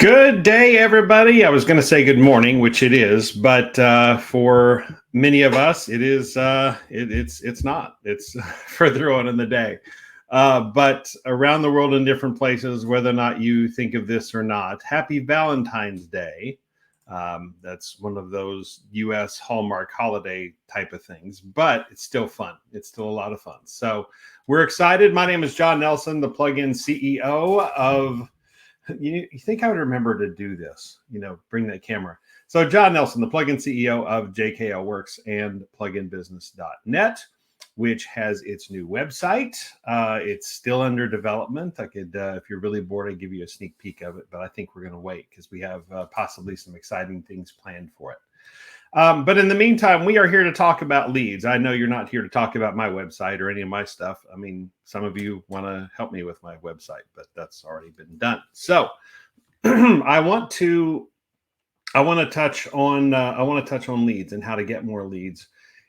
Good day, everybody. I was going to say good morning, which it is, but for many of us, it is. It's not. It's further on in the day. But around the world in different places, whether or not you think of this or not, Happy Valentine's Day. That's one of those U.S. Hallmark holiday type of things, but it's still fun. It's still a lot of fun. So we're excited. My name is John Nelson, the plug-in CEO of. You think I would remember to do this, bring that camera. So John Nelson, the plugin CEO of JKL Works and pluginbusiness.net, which has its new website. It's still under development. I could, if you're really bored, I'd give you a sneak peek of it, but I think we're going to wait because we have possibly some exciting things planned for it. But in the meantime, we are here to talk about leads. I know you're not here to talk about my website or any of my stuff. I mean, some of you want to help me with my website, but that's already been done. So I want to touch on leads and how to get more leads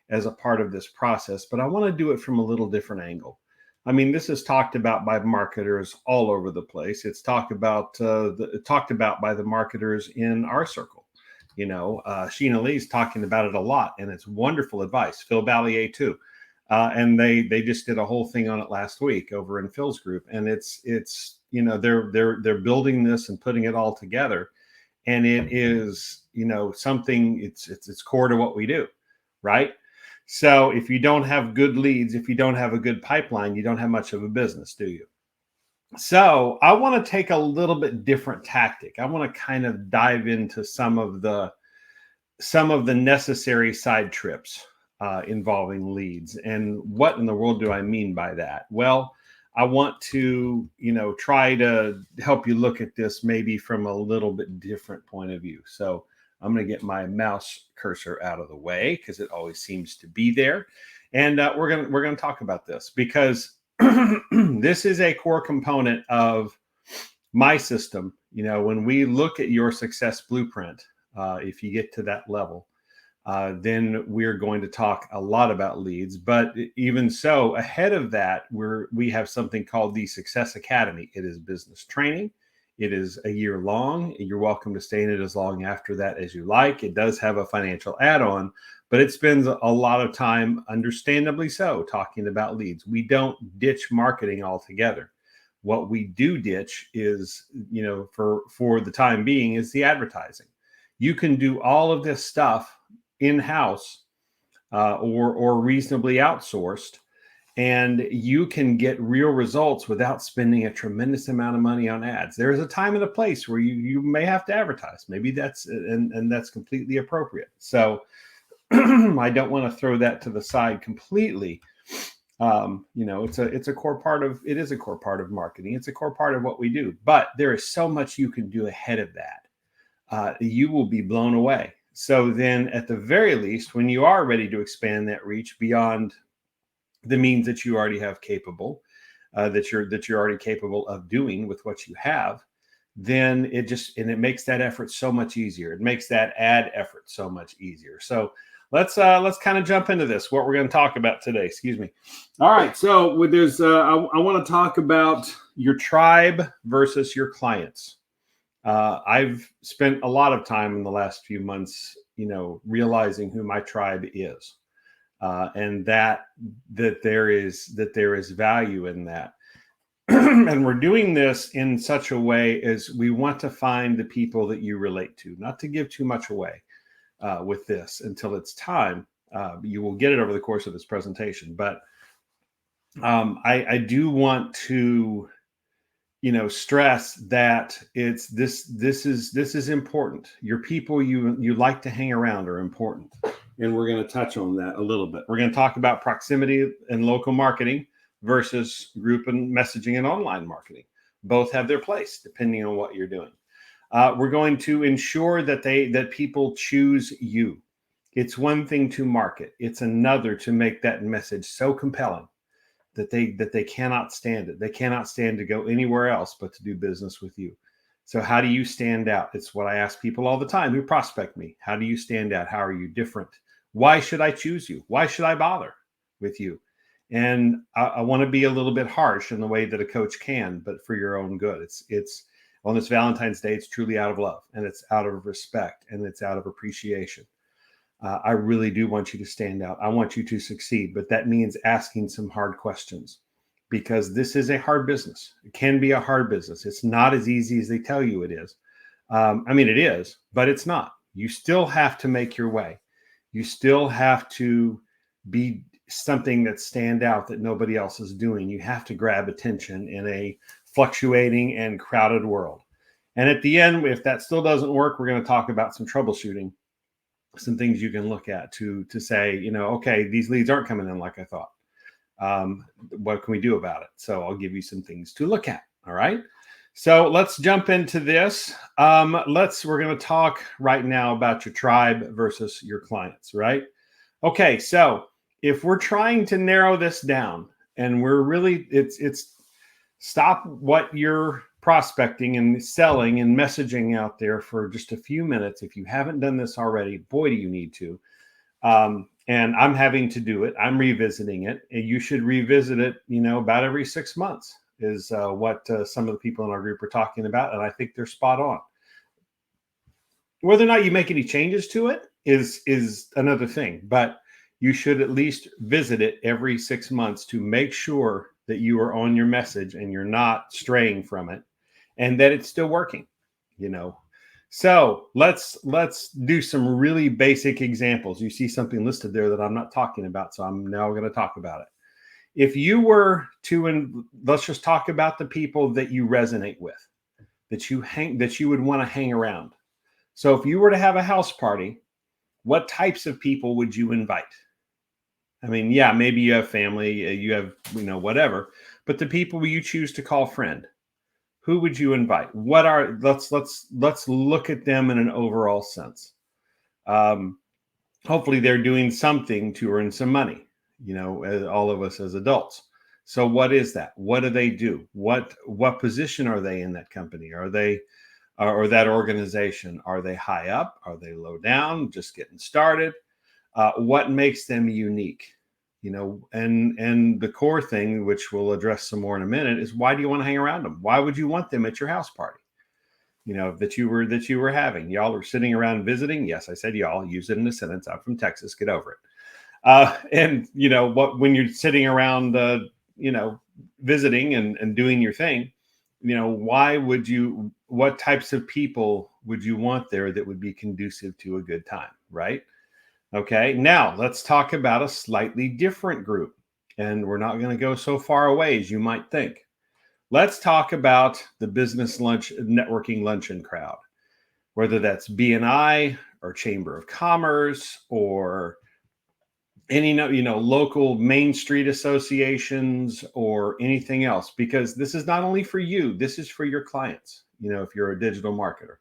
as a part of this process, but I want to do it from a little different angle. I mean, this is talked about by marketers all over the place. It's talked about by the marketers in our circle. Sheena-Leigh is talking about it a lot, and it's wonderful advice. Phil Ballier too, and they just did a whole thing on it last week over in Phil's group, and it's they're building this and putting it all together, and it is something. It's core to what we do, right? So if you don't have good leads, if you don't have a good pipeline, you don't have much of a business, do you? So I want to take a little bit different tactic. I want to kind of dive into some of the necessary side trips involving leads. And what in the world do I mean by that? Well, I want to, try to help you look at this maybe from a little bit different point of view. So I'm going to get my mouse cursor out of the way because it always seems to be there. And we're going to talk about this because this is a core component of my system. When we look at your success blueprint, if you get to that level, then we're going to talk a lot about leads. But even so, ahead of that, we have something called the Success Academy. It is business training. It is a year long. You're welcome to stay in it as long after that as you like. It does have a financial add-on, but it spends a lot of time, understandably so, talking about leads. We don't ditch marketing altogether. What we do ditch is, for the time being, is the advertising. You can do all of this stuff in-house or reasonably outsourced, and you can get real results without spending a tremendous amount of money on ads. There is a time and a place where you may have to advertise. Maybe that's completely appropriate. So I don't want to throw that to the side completely. It's a core part of marketing. It's a core part of what we do, but there is so much you can do ahead of that. You will be blown away. So then at the very least, when you are ready to expand that reach beyond the means that you already have capable, that you're already capable of doing with what you have, then it makes that effort so much easier. It makes that ad effort so much easier. So let's kind of jump into this. What we're going to talk about today. Excuse me. All right. So I want to talk about your tribe versus your clients. I've spent a lot of time in the last few months, realizing who my tribe is. And that there is value in that. And we're doing this in such a way as we want to find the people that you relate to, not to give too much away with this until it's time. You will get it over the course of this presentation. But I do want to, stress that this is important. Your people you like to hang around are important. And we're going to touch on that a little bit. We're going to talk about proximity and local marketing versus group and messaging and online marketing. Both have their place depending on what you're doing. We're going to ensure that people choose you. It's one thing to market. It's another to make that message so compelling that they cannot stand it. They cannot stand to go anywhere else but to do business with you. So how do you stand out? It's what I ask people all the time who prospect me. How do you stand out? How are you different? Why should I choose you? Why should I bother with you? And I want to be a little bit harsh in the way that a coach can, but for your own good. On this Valentine's Day, it's truly out of love, and it's out of respect, and it's out of appreciation. I really do want you to stand out. I want you to succeed, but that means asking some hard questions, because this is a hard business. It can be a hard business. It's not as easy as they tell you it is. I mean, it is, but it's not. You still have to make your way. You still have to be something that stand out that nobody else is doing. You have to grab attention in a fluctuating and crowded world. And at the end, if that still doesn't work, we're going to talk about some troubleshooting, some things you can look at to say, you know, okay, these leads aren't coming in like I thought. What can we do about it? So I'll give you some things to look at. All right. So let's jump into this. We're going to talk right now about your tribe versus your clients, right? Okay. So if we're trying to narrow this down, and we're really, it's stop what you're prospecting and selling and messaging out there for just a few minutes. If you haven't done this already, boy, do you need to. And I'm having to do it. I'm revisiting it, and you should revisit it, you know, about every 6 months is what some of the people in our group are talking about. And I think they're spot on. Whether or not you make any changes to it is another thing, but you should at least visit it every 6 months to make sure that you are on your message and you're not straying from it, and that it's still working, you know. So let's do some really basic examples. You see something listed there that I'm not talking about, so I'm now going to talk about it. If you were to, let's just talk about the people that you resonate with, that you would want to hang around. So if you were to have a house party, what types of people would you invite? I mean, yeah, maybe you have family, you have, you know, whatever, but the people you choose to call friend, who would you invite? Let's look at them in an overall sense. Hopefully they're doing something to earn some money, you know, as all of us as adults. So what is that? What do they do? What position are they in that company? Are they, or that organization? Are they high up? Are they low down? Just getting started? What makes them unique? You know, and the core thing, which we'll address some more in a minute, is why do you want to hang around them? Why would you want them at your house party? You know, that you were having. Y'all are sitting around visiting. Yes, I said y'all. Use it in a sentence. I'm from Texas. Get over it. And you know what? When you're sitting around, you know, visiting and doing your thing, you know, what types of people would you want there that would be conducive to a good time, right? Okay, now let's talk about a slightly different group. And we're not going to go so far away as you might think. Let's talk about the business lunch, networking luncheon crowd, whether that's BNI or Chamber of Commerce or any, you know, local Main Street associations or anything else, because this is not only for you, this is for your clients. You know, if you're a digital marketer,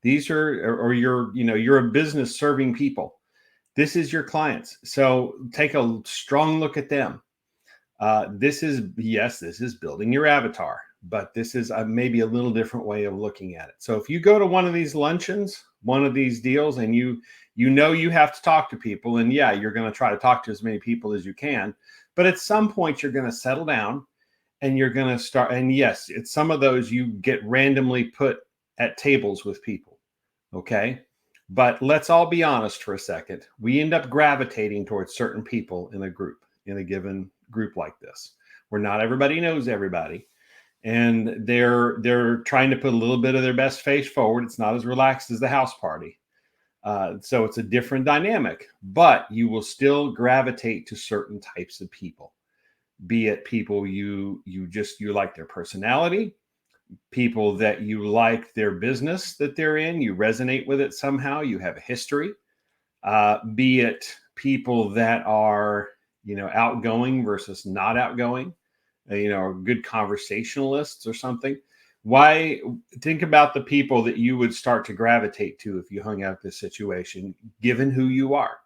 these are, or you're, you know, you're a business serving people. This is your clients. So take a strong look at them. This is building your avatar, but this is maybe a little different way of looking at it. So if you go to one of these luncheons, one of these deals, and you know you have to talk to people, and yeah, you're going to try to talk to as many people as you can, but at some point you're going to settle down and you're going to start. And yes, it's some of those you get randomly put at tables with people. Okay. But let's all be honest for a second. We end up gravitating towards certain people in a group, in a given group like this, where not everybody knows everybody. And they're trying to put a little bit of their best face forward. It's not as relaxed as the house party. So it's a different dynamic, but you will still gravitate to certain types of people, be it people you like their personality, people that you like their business that they're in, you resonate with it somehow, you have a history, be it people that are, you know, outgoing versus not outgoing, you know, good conversationalists or something. Why? Think about the people that you would start to gravitate to if you hung out this situation, given who you are,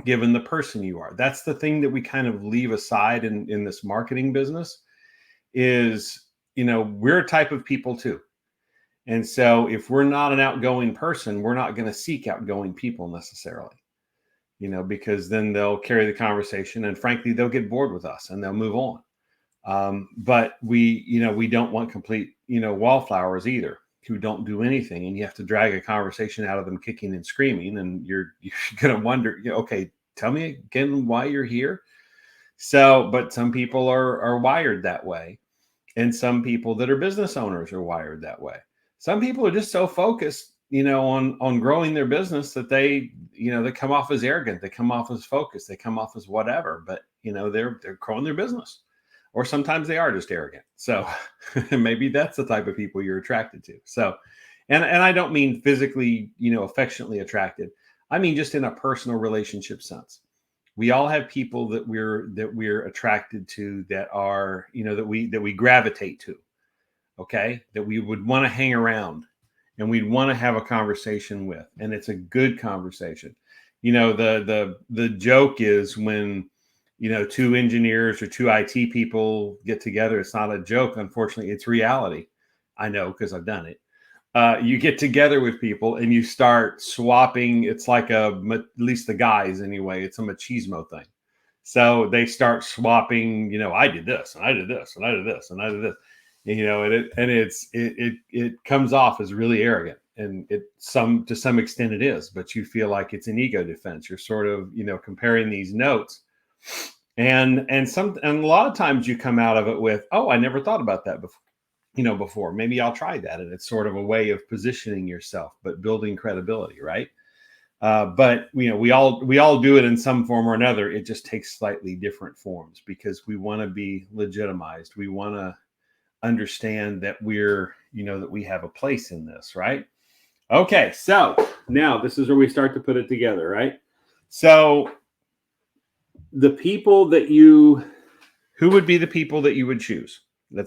given the person you are. That's the thing that we kind of leave aside in this marketing business is, you know, we're a type of people too. And so if we're not an outgoing person, we're not going to seek outgoing people necessarily, you know, because then they'll carry the conversation and frankly, they'll get bored with us and they'll move on. But we don't want complete wallflowers either, who don't do anything, and you have to drag a conversation out of them kicking and screaming, and you're going to wonder, okay, tell me again why you're here. So, but some people are wired that way, and some people that are business owners are wired that way. Some people are just so focused, on growing their business that they come off as arrogant, they come off as focused, they come off as whatever, but they're growing their business. Or sometimes they are just arrogant. So maybe that's the type of people you're attracted to. So, and I don't mean physically, affectionately attracted. I mean just in a personal relationship sense. We all have people that we're attracted to, that are, that we gravitate to. Okay, that we would want to hang around, and we'd want to have a conversation with, and it's a good conversation. The joke is when two engineers or two IT people get together. It's not a joke, unfortunately, it's reality. I know, because I've done it. You get together with people and you start swapping. It's like at least the guys anyway, it's a machismo thing. So they start swapping, I did this and I did this and I did this and I did this, it comes off as really arrogant, and to some extent it is, but you feel like it's an ego defense. You're sort of, comparing these notes, and a lot of times you come out of it with, oh, I never thought about that before, maybe I'll try that. And it's sort of a way of positioning yourself, but building credibility, right? But we all do it in some form or another. It just takes slightly different forms, because we want to be legitimized. We want to understand that that we have a place in this, right? Okay, so now this is where we start to put it together, right? So the people who would be the people that you would choose?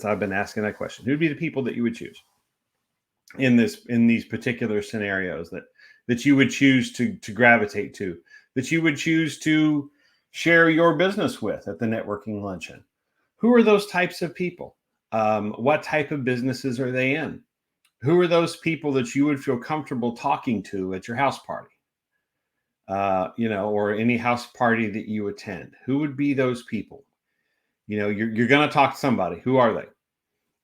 I've been asking that question. Who would be the people that you would choose in these particular scenarios that you would choose to gravitate to, that you would choose to share your business with at the networking luncheon? Who are those types of people? What type of businesses are they in? Who are those people that you would feel comfortable talking to at your house party? Or any house party that you attend? Who would be those people? You're going to talk to somebody. Who are they?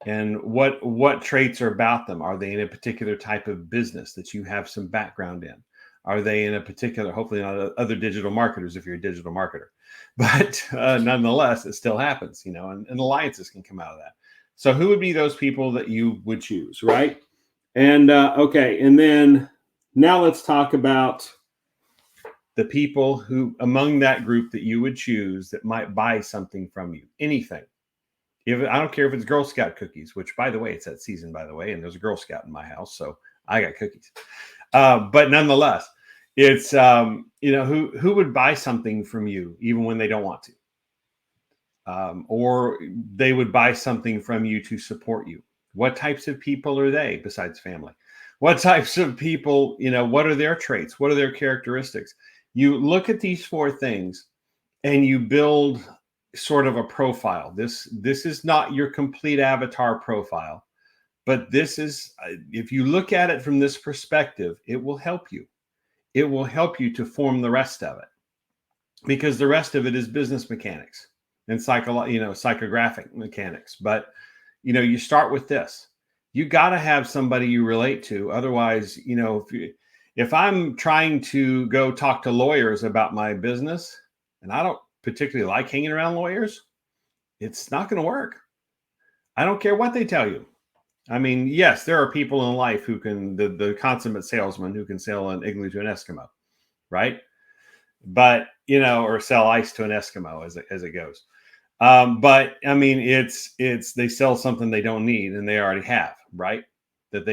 And what traits are about them? Are they in a particular type of business that you have some background in? Are they in a particular, hopefully not other digital marketers if you're a digital marketer, but nonetheless, it still happens, and alliances can come out of that. So who would be those people that you would choose, right? And okay, and then now let's talk about the people who among that group that you would choose that might buy something from you, anything. I don't care if it's Girl Scout cookies, which, by the way, it's that season, by the way, and there's a Girl Scout in my house, so I got cookies. But nonetheless, it's who would buy something from you even when they don't want to, or they would buy something from you to support you. What types of people are they besides family? What types of people? What are their traits? What are their characteristics? You look at these four things, and you build sort of a profile. This is not your complete avatar profile, but this is, if you look at it from this perspective, it will help you. It will help you to form the rest of it, because the rest of it is business mechanics and psychographic mechanics. But you start with this. You got to have somebody you relate to. Otherwise, if I'm trying to go talk to lawyers about my business, and I don't particularly like hanging around lawyers, it's not going to work. I don't care what they tell you. I mean, yes, there are people in life who can, the consummate salesman who can sell an igloo to an Eskimo, right? But, or sell ice to an Eskimo as it goes. But I mean, they sell something they don't need and they already have, right? But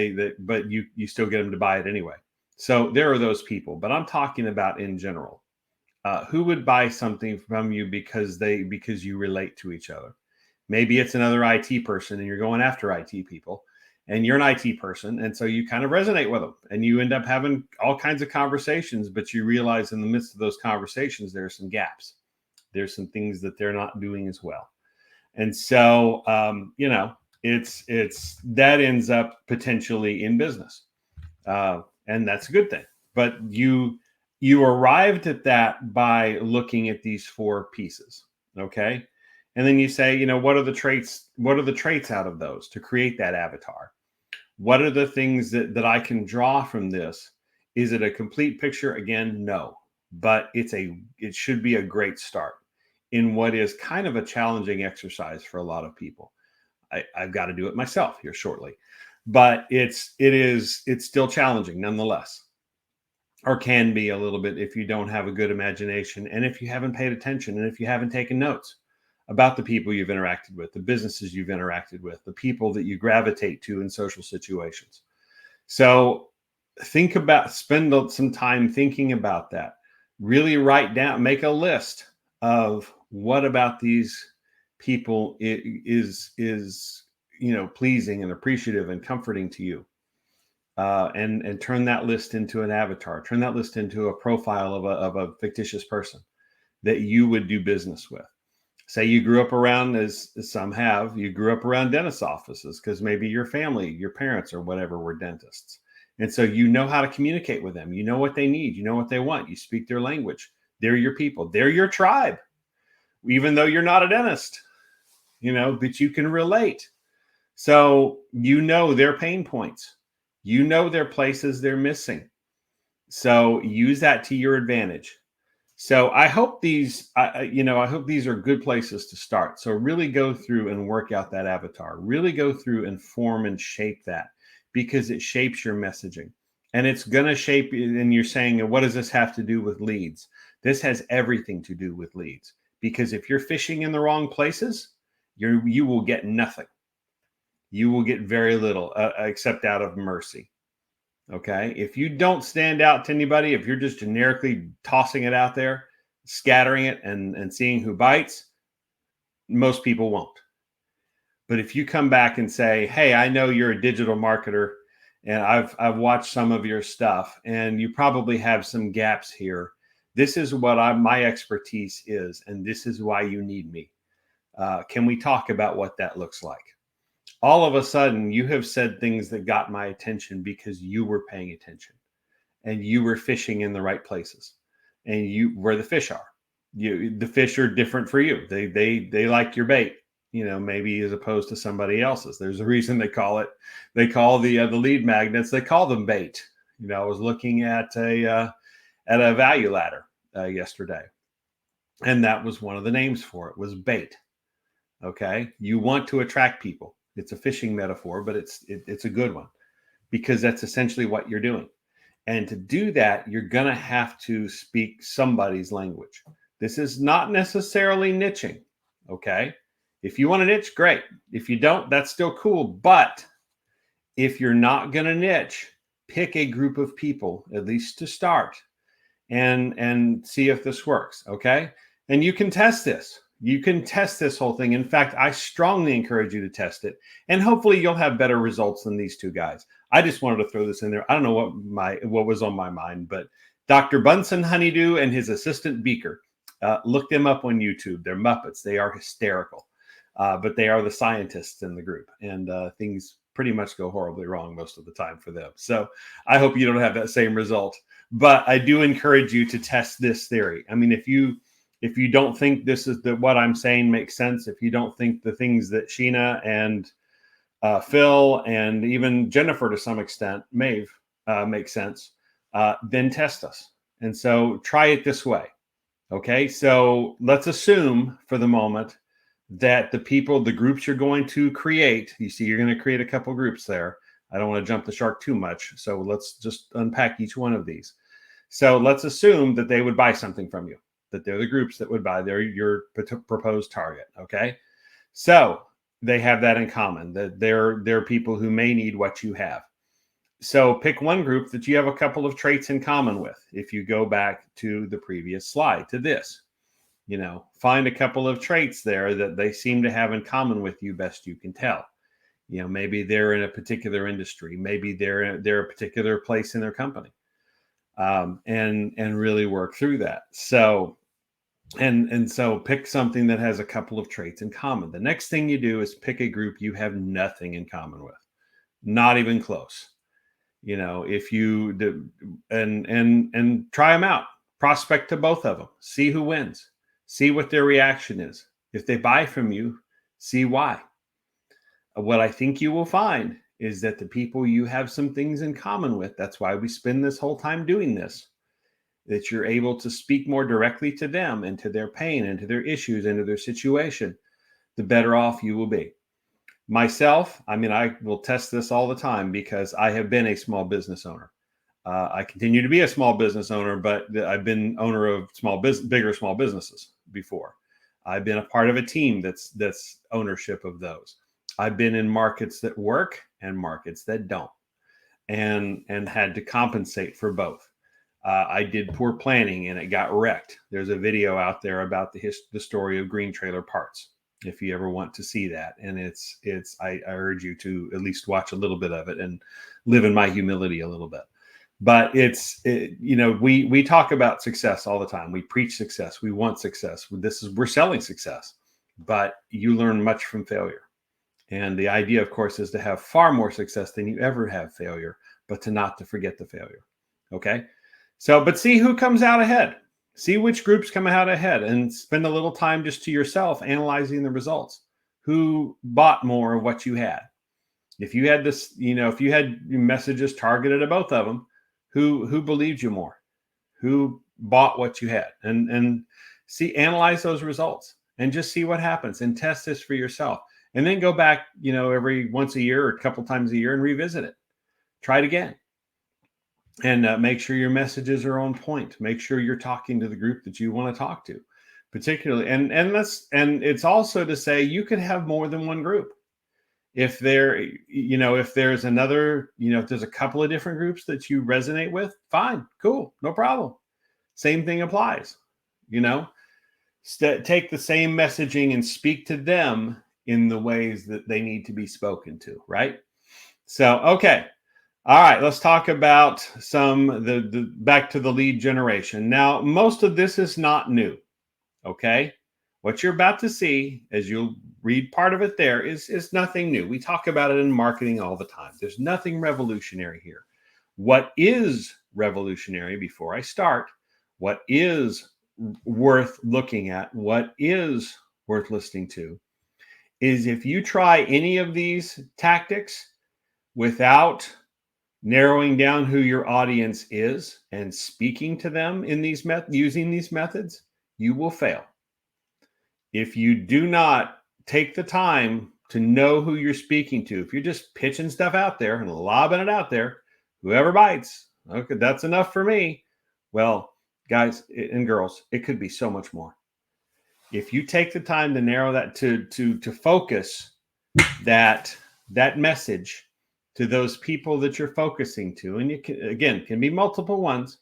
you still get them to buy it anyway. So there are those people, but I'm talking about in general. Who would buy something from you because you relate to each other? Maybe it's another IT person and you're going after IT people, and you're an IT person. And so you kind of resonate with them and you end up having all kinds of conversations, but you realize in the midst of those conversations, there are some gaps. There's some things that they're not doing as well. And so, it's that ends up potentially in business. And that's a good thing. But you arrived at that by looking at these four pieces. Okay. And then you say, what are the traits? What are the traits out of those to create that avatar? What are the things that I can draw from this? Is it a complete picture? Again, no, but it should be a great start in what is kind of a challenging exercise for a lot of people. I've got to do it myself here shortly, but it's still challenging nonetheless, or can be a little bit if you don't have a good imagination, and if you haven't paid attention, and if you haven't taken notes about the people you've interacted with, the businesses you've interacted with, the people that you gravitate to in social situations. So spend some time thinking about that. Really write down, make a list of what about these people is pleasing and appreciative and comforting to you. And turn that list into an avatar, turn that list into a profile of a fictitious person that you would do business with. Say you grew up around, as some have, you grew up around dentist offices because maybe your family, your parents or whatever were dentists. And so you know how to communicate with them. You know what they need. You know what they want. You speak their language. They're your people. They're your tribe, even though you're not a dentist, but you can relate. So you know their pain points. You know their places they're missing. So use that to your advantage. So I hope these are good places to start. So really go through and work out that avatar. Really go through and form and shape that, because it shapes your messaging, and it's going to shape. And you're saying, what does this have to do with leads? This has everything to do with leads, because if you're fishing in the wrong places, you will get nothing. You will get very little, except out of mercy. Okay. If you don't stand out to anybody, if you're just generically tossing it out there, scattering it and seeing who bites, most people won't. But if you come back and say, hey, I know you're a digital marketer and I've watched some of your stuff and you probably have some gaps here. This is what my expertise is, and this is why you need me. Can we talk about what that looks like? All of a sudden, you have said things that got my attention because you were paying attention and you were fishing in the right places, and where the fish are. The fish are different for you. They like your bait, maybe as opposed to somebody else's. There's a reason they call the lead magnets, they call them bait. I was looking at a value ladder yesterday, and that was one of the names for it, was bait. Okay, you want to attract people. It's a fishing metaphor, but it's a good one, because that's essentially what you're doing. And to do that, you're going to have to speak somebody's language. This is not necessarily niching. Okay, if you want to niche, great. If you don't, that's still cool. But if you're not going to niche, pick a group of people, at least to start, and see if this works. Okay, and you can test this. You can test this whole thing. In fact, I strongly encourage you to test it, and hopefully you'll have better results than these two guys. I just wanted to throw this in there. I don't know what was on my mind, but Dr. Bunsen Honeydew and his assistant Beaker, look them up on YouTube. They're Muppets. They are hysterical, but they are the scientists in the group, and things pretty much go horribly wrong most of the time for them. So I hope you don't have that same result, but I do encourage you to test this theory. I mean, if you don't think this is what I'm saying makes sense, if you don't think the things that Sheena and Phil and even Jennifer to some extent, Maeve, make sense, then test us. And so try it this way. Okay, so let's assume for the moment that the groups you're going to create, you're going to create a couple groups there. I don't want to jump the shark too much, so let's just unpack each one of these. So let's assume that they would buy something from you, that they're the groups that would buy. They're your proposed target. Okay, so they have that in common, that they're people who may need what you have. So pick one group that you have a couple of traits in common with. If you go back to the previous slide, to this, find a couple of traits there that they seem to have in common with you, best you can tell. Maybe they're in a particular industry, maybe they're a particular place in their company, and really work through that. So so pick something that has a couple of traits in common. The next thing you do is pick a group you have nothing in common with, not even close. If you do, and try them out, prospect to both of them, see who wins, see what their reaction is. If they buy from you, see why. What I think you will find is that the people you have some things in common with, that's why we spend this whole time doing this, that you're able to speak more directly to them and to their pain and to their issues and to their situation, the better off you will be. Myself, I mean, I will test this all the time because I have been a small business owner. I continue to be a small business owner, but I've been owner of bigger small businesses before. I've been a part of a team that's ownership of those. I've been in markets that work and markets that don't, and had to compensate for both. I did poor planning and it got wrecked. There's a video out there about the story of Green Trailer Parts, if you ever want to see that. And I urge you to at least watch a little bit of it and live in my humility a little bit. But we talk about success all the time. We preach success. We want success. We're selling success, but you learn much from failure. And the idea, of course, is to have far more success than you ever have failure, but to forget the failure. Okay. So, but see who comes out ahead. See which groups come out ahead, and spend a little time just to yourself analyzing the results. Who bought more of what you had? If you had this, if you had messages targeted at both of them, who believed you more? Who bought what you had? And analyze those results and just see what happens and test this for yourself. And then go back, every once a year or a couple times a year and revisit it. Try it again. And make sure your messages are on point. Make sure you're talking to the group that you want to talk to, particularly. And it's also to say you could have more than one group. If there's another, if there's a couple of different groups that you resonate with, fine, cool, no problem. Same thing applies. Take the same messaging and speak to them in the ways that they need to be spoken to, right? So, okay. All right, let's talk about the back to the lead generation. Now, most of this is not new, okay? What you're about to see, as you'll read part of it there, is nothing new. We talk about it in marketing all the time. There's nothing revolutionary here. What is revolutionary, before I start, what is worth looking at, what is worth listening to, is if you try any of these tactics without narrowing down who your audience is and speaking to them in using these methods, you will fail. If you do not take the time to know who you're speaking to, if you're just pitching stuff out there and lobbing it out there, whoever bites, okay, that's enough for me. Well, guys and girls, it could be so much more. If you take the time to narrow that, to focus that message to those people that you're focusing to, and can be multiple ones,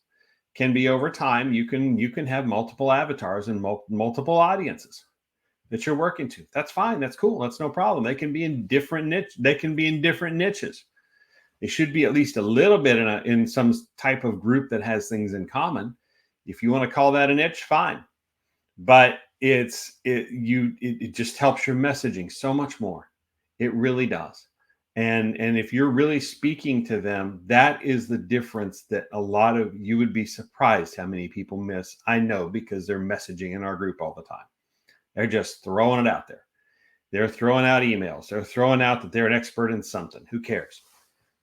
can be over time. You can have multiple avatars and multiple audiences that you're working to. That's fine. That's cool. That's no problem. They can be in different niche. They can be in different niches. They should be at least a little bit in some type of group that has things in common. If you want to call that a niche, fine. But it just helps your messaging so much more. It really does. And if you're really speaking to them, that is the difference that you would be surprised how many people miss. I know, because they're messaging in our group all the time. They're just throwing it out there. They're throwing out emails. They're throwing out that they're an expert in something. Who cares?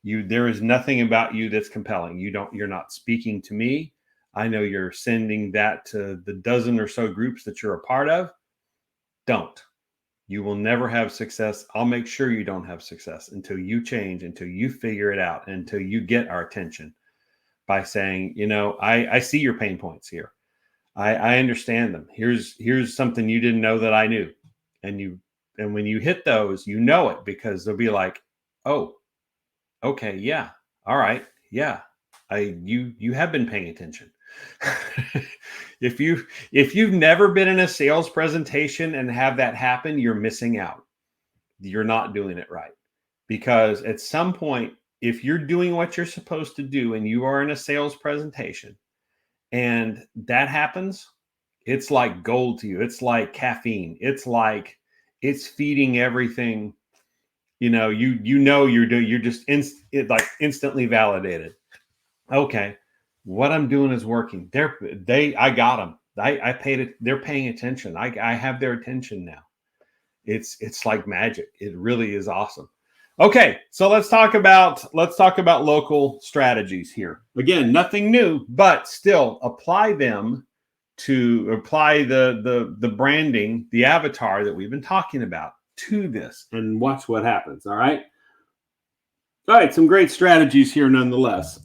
There is nothing about you that's compelling. You're not speaking to me. I know you're sending that to the dozen or so groups that you're a part of. Don't. You will never have success. I'll make sure you don't have success until you change, until you figure it out, until you get our attention by saying, I see your pain points here. I understand them. Here's something you didn't know that I knew. And when you hit those, it, because they'll be like, oh, okay, yeah, all right, yeah. You have been paying attention. If you've never been in a sales presentation and have that happen, you're missing out. You're not doing it right. Because at some point, if you're doing what you're supposed to do and you are in a sales presentation and that happens, it's like gold to you. It's like caffeine. It's feeding everything. You're just instantly validated. Okay, what I'm doing is working. I got them. I paid it. They're paying attention. I have their attention now. It's like magic. It really is awesome. Okay, so let's talk about local strategies here. Again, nothing new, but still apply them to apply the branding, the avatar that we've been talking about to this, and watch what happens. All right. All right, some great strategies here, nonetheless.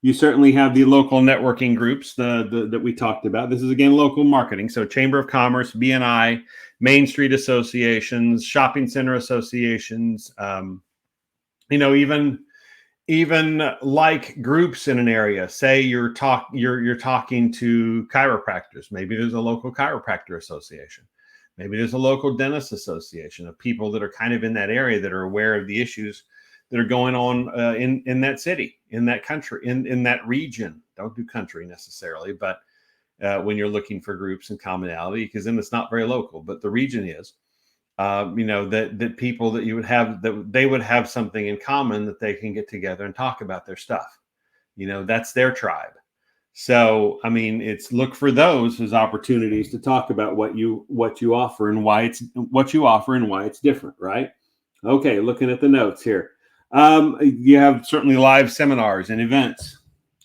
You certainly have the local networking groups that we talked about. This is again local marketing, so Chamber of Commerce, BNI, Main Street associations, shopping center associations. Even like groups in an area. Say you're talking to chiropractors. Maybe there's a local chiropractor association. Maybe there's a local dentist association of people that are kind of in that area that are aware of the issues that are going on in that city, in that country, in that region. Don't do country necessarily, but when you're looking for groups and commonality, because then it's not very local, but the region is. That people that you would have, that they would have something in common that they can get together and talk about their stuff. That's their tribe. So, I mean, it's look for those as opportunities to talk about what you offer and why it's different, right? Okay, looking at the notes here. You have certainly live seminars and events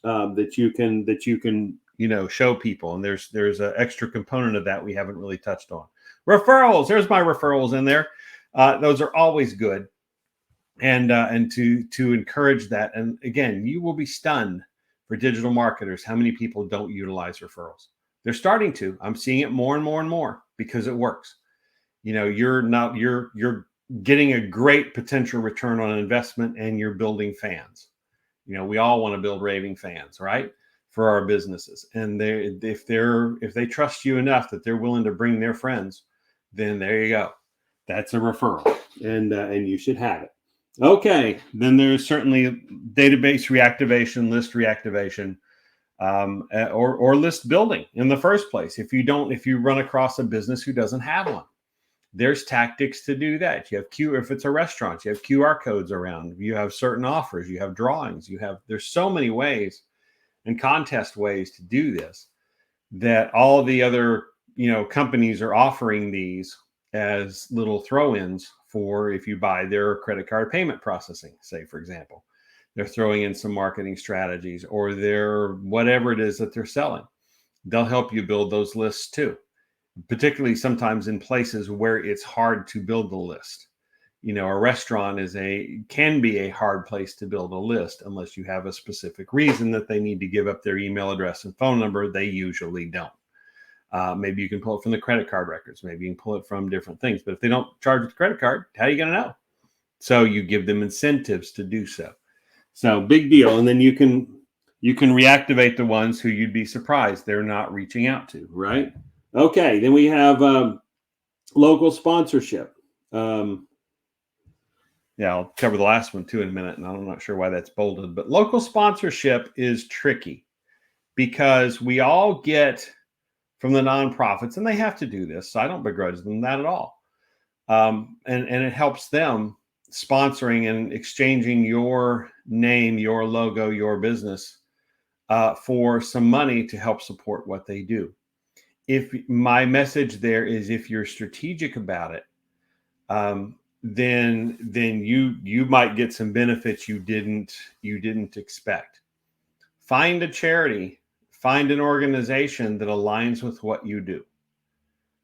that you can show people, and there's an extra component of that we haven't really touched on. Referrals. There's my referrals in there. Those are always good, and to encourage that. And again, you will be stunned for digital marketers how many people don't utilize referrals. They're starting to. I'm seeing it more and more and more because it works. You're getting a great potential return on investment, and you're building fans. We all want to build raving fans, right? For our businesses, and if they trust you enough that they're willing to bring their friends, then there you go. That's a referral, and you should have it. Okay, then there's certainly database reactivation, list reactivation, or list building in the first place. If you run across a business who doesn't have one, there's tactics to do that. If it's a restaurant, you have QR codes around. You have certain offers. You have drawings. There's so many ways and contest ways to do this that all the other companies are offering these as little throw-ins for if you buy their credit card payment processing, say, for example. They're throwing in some marketing strategies, or their whatever it is that they're selling. They'll help you build those lists too, particularly sometimes in places where it's hard to build the list. A restaurant can be a hard place to build a list unless you have a specific reason that they need to give up their email address and phone number. They usually don't. Maybe you can pull it from the credit card records. Maybe you can pull it from different things. But if they don't charge with the credit card, how are you going to know? So you give them incentives to do so. So big deal. And then you can reactivate the ones who you'd be surprised they're not reaching out to, right? Okay, then we have local sponsorship. Yeah, I'll cover the last one too in a minute, and I'm not sure why that's bolded. But local sponsorship is tricky because we all get from the nonprofits, and they have to do this, so I don't begrudge them that at all. And it helps them sponsoring and exchanging your name, your logo, your business for some money to help support what they do. If my message there is, if you're strategic about it, then you might get some benefits you didn't expect. Find a charity, find an organization that aligns with what you do.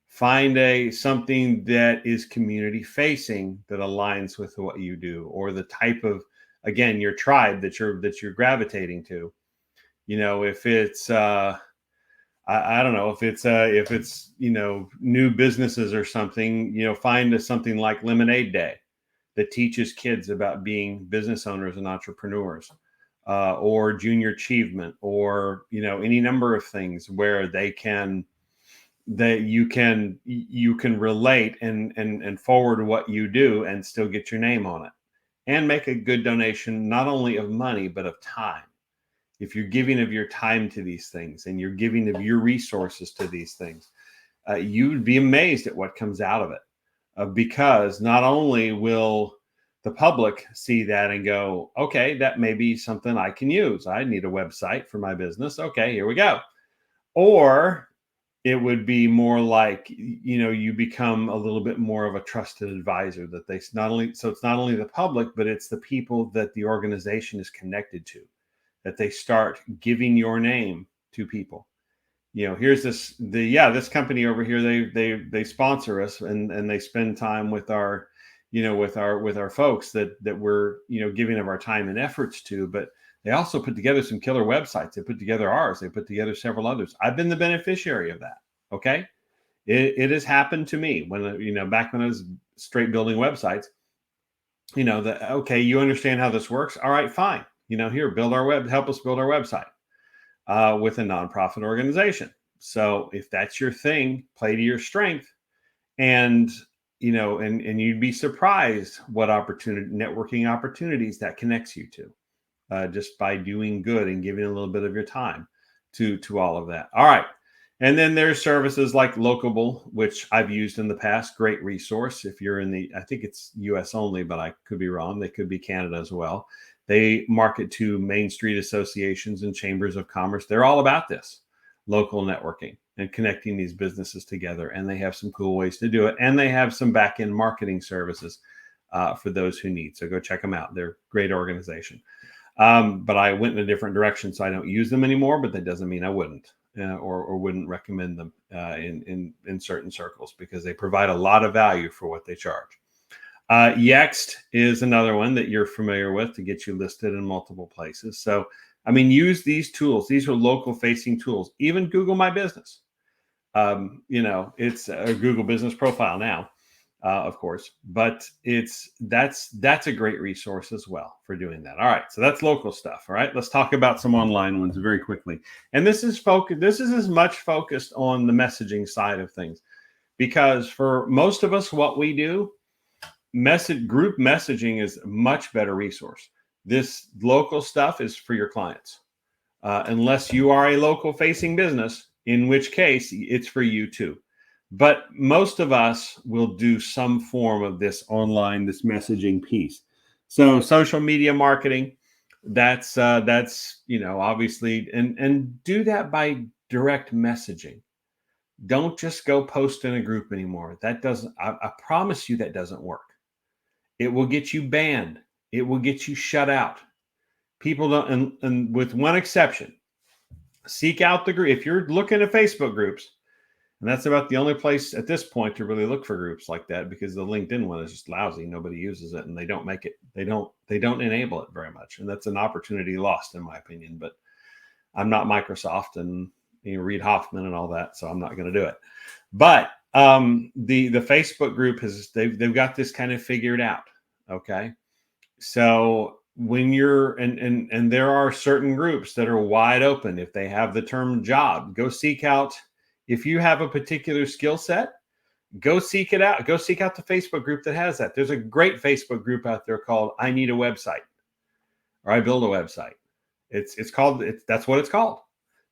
Find something that is community facing that aligns with what you do, or the type of, again, your tribe that you're gravitating to. If it's I don't know, if it's new businesses or something, find something like Lemonade Day that teaches kids about being business owners and entrepreneurs, or Junior Achievement, or any number of things where you can relate and forward what you do and still get your name on it and make a good donation, not only of money but of time. If you're giving of your time to these things and you're giving of your resources to these things, you'd be amazed at what comes out of it, because not only will the public see that and go, okay, that may be something I can use. I need a website for my business. Okay, here we go. Or it would be more like, you become a little bit more of a trusted advisor that they not only, so it's not only the public, but it's the people that the organization is connected to, that they start giving your name to people. Here's this company over here, they sponsor us, and they spend time with our, with our folks that we're, giving of our time and efforts to. But they also put together some killer websites. They put together ours. They put together several others. I've been the beneficiary of that. Okay. It has happened to me when, back when I was straight building websites, that, okay, you understand how this works. All right, fine. Here, help us build our website with a nonprofit organization. So if that's your thing, play to your strength. And, and you'd be surprised what networking opportunities that connects you to, just by doing good and giving a little bit of your time to all of that. All right. And then there's services like Locable, which I've used in the past. Great resource if you're I think it's US only, but I could be wrong. They could be Canada as well. They market to Main Street associations and chambers of commerce. They're all about this local networking and connecting these businesses together. And they have some cool ways to do it. And they have some back-end marketing services for those who need. So go check them out. They're a great organization. But I went in a different direction, so I don't use them anymore. But that doesn't mean I wouldn't or wouldn't recommend them in certain circles, because they provide a lot of value for what they charge. Yext is another one that you're familiar with to get you listed in multiple places. So, use these tools. These are local facing tools. Even Google My Business. It's a Google Business Profile now, of course, but that's a great resource as well for doing that. All right. So that's local stuff. All right. Let's talk about some online ones very quickly. And this is as much focused on the messaging side of things, because for most of us, what we do, group messaging is a much better resource. This local stuff is for your clients, unless you are a local facing business, in which case it's for you too. But most of us will do some form of this online, this messaging piece. So social media marketing, that's obviously, and do that by direct messaging. Don't just go post in a group anymore. That doesn't, I promise you, that doesn't work. It will get you banned. It will get you shut out. People don't, and with one exception, seek out the group. If you're looking at Facebook groups, and that's about the only place at this point to really look for groups like that, because the LinkedIn one is just lousy. Nobody uses it, and they don't make it. They don't enable it very much, and that's an opportunity lost, in my opinion. But I'm not Microsoft and Reid Hoffman and all that, so I'm not going to do it. But the Facebook group they've got this kind of figured out. Okay, so when you're and there are certain groups that are wide open. If they have the term job, go seek out. If you have a particular skill set, go seek it out. Go seek out the Facebook group that has that. There's a great Facebook group out there called "I Need a Website" or "I Build a Website." That's what it's called.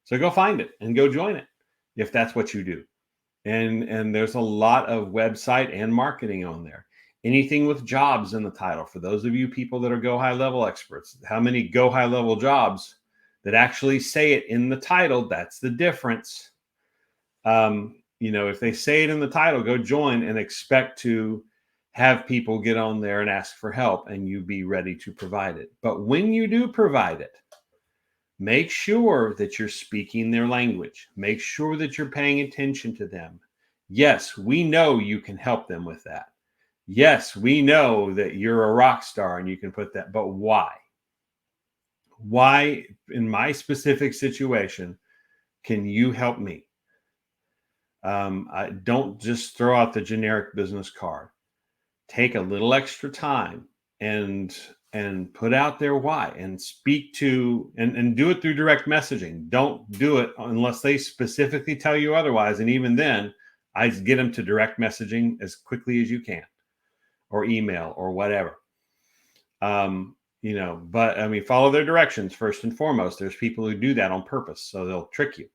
So go find it and go join it if that's what you do. And there's a lot of website and marketing on there. Anything with jobs in the title. For those of you people that are Go High Level experts, how many Go High Level jobs that actually say it in the title? That's the difference. If they say it in the title, go join and expect to have people get on there and ask for help, and you be ready to provide it. But when you do provide it, make sure that you're speaking their language. Make sure that you're paying attention to them. Yes, we know you can help them with that. Yes, we know that you're a rock star and you can put that, but why? Why, in my specific situation, can you help me? I don't just throw out the generic business card. Take a little extra time and put out there why, and speak to and do it through direct messaging. Don't do it unless they specifically tell you otherwise. And even then, I get them to direct messaging as quickly as you can, or email or whatever. But follow their directions first and foremost. There's people who do that on purpose, so they'll trick you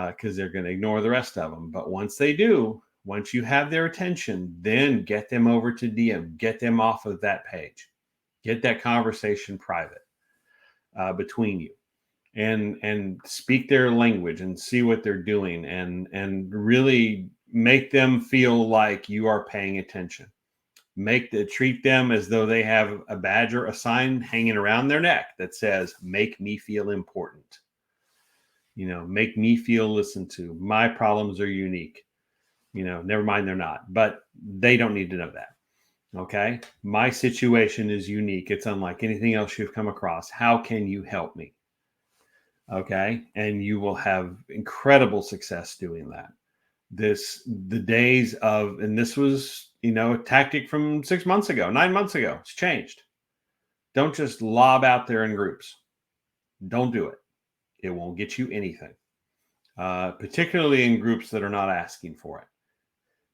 because they're going to ignore the rest of them. But once you have their attention, then get them over to DM, get them off of that page, get that conversation private between you. and speak their language and see what they're doing, and really make them feel like you are paying attention. Treat them as though they have a badge or a sign hanging around their neck that says, make me feel important. Make me feel listened to. My problems are unique. Never mind, they're not, but they don't need to know that. Okay. My situation is unique. It's unlike anything else you've come across. How can you help me? Okay. And you will have incredible success doing that. The days of, and this was, a tactic from 6 months ago, 9 months ago, it's changed. Don't just lob out there in groups. Don't do it. It won't get you anything, particularly in groups that are not asking for it.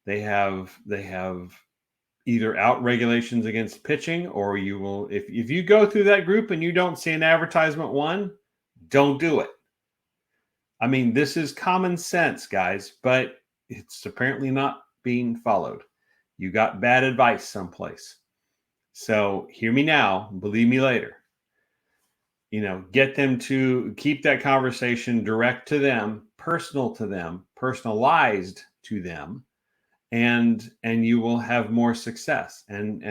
They have either out regulations against pitching, or you will, if you go through that group and you don't see an advertisement one, don't do it. I mean, this is common sense, guys, but it's apparently not being followed. You got bad advice someplace. So hear me now, believe me later. Get them to keep that conversation direct to them, personal to them, personalized to them, and you will have more success, and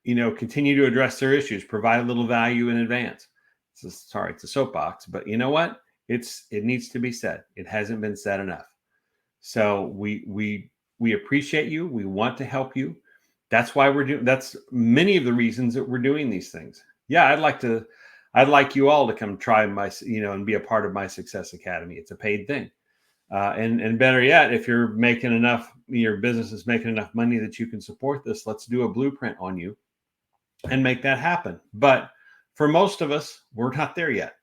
continue to address their issues, provide a little value in advance. Sorry, it's a soapbox, but you know what? It needs to be said. It hasn't been said enough. So we appreciate you. We want to help you. That's why that's many of the reasons that we're doing these things. Yeah, I'd like you all to come try my, and be a part of my Success Academy. It's a paid thing. And better yet, if you're making enough, your business is making enough money that you can support this, let's do a blueprint on you and make that happen. But for most of us, we're not there yet.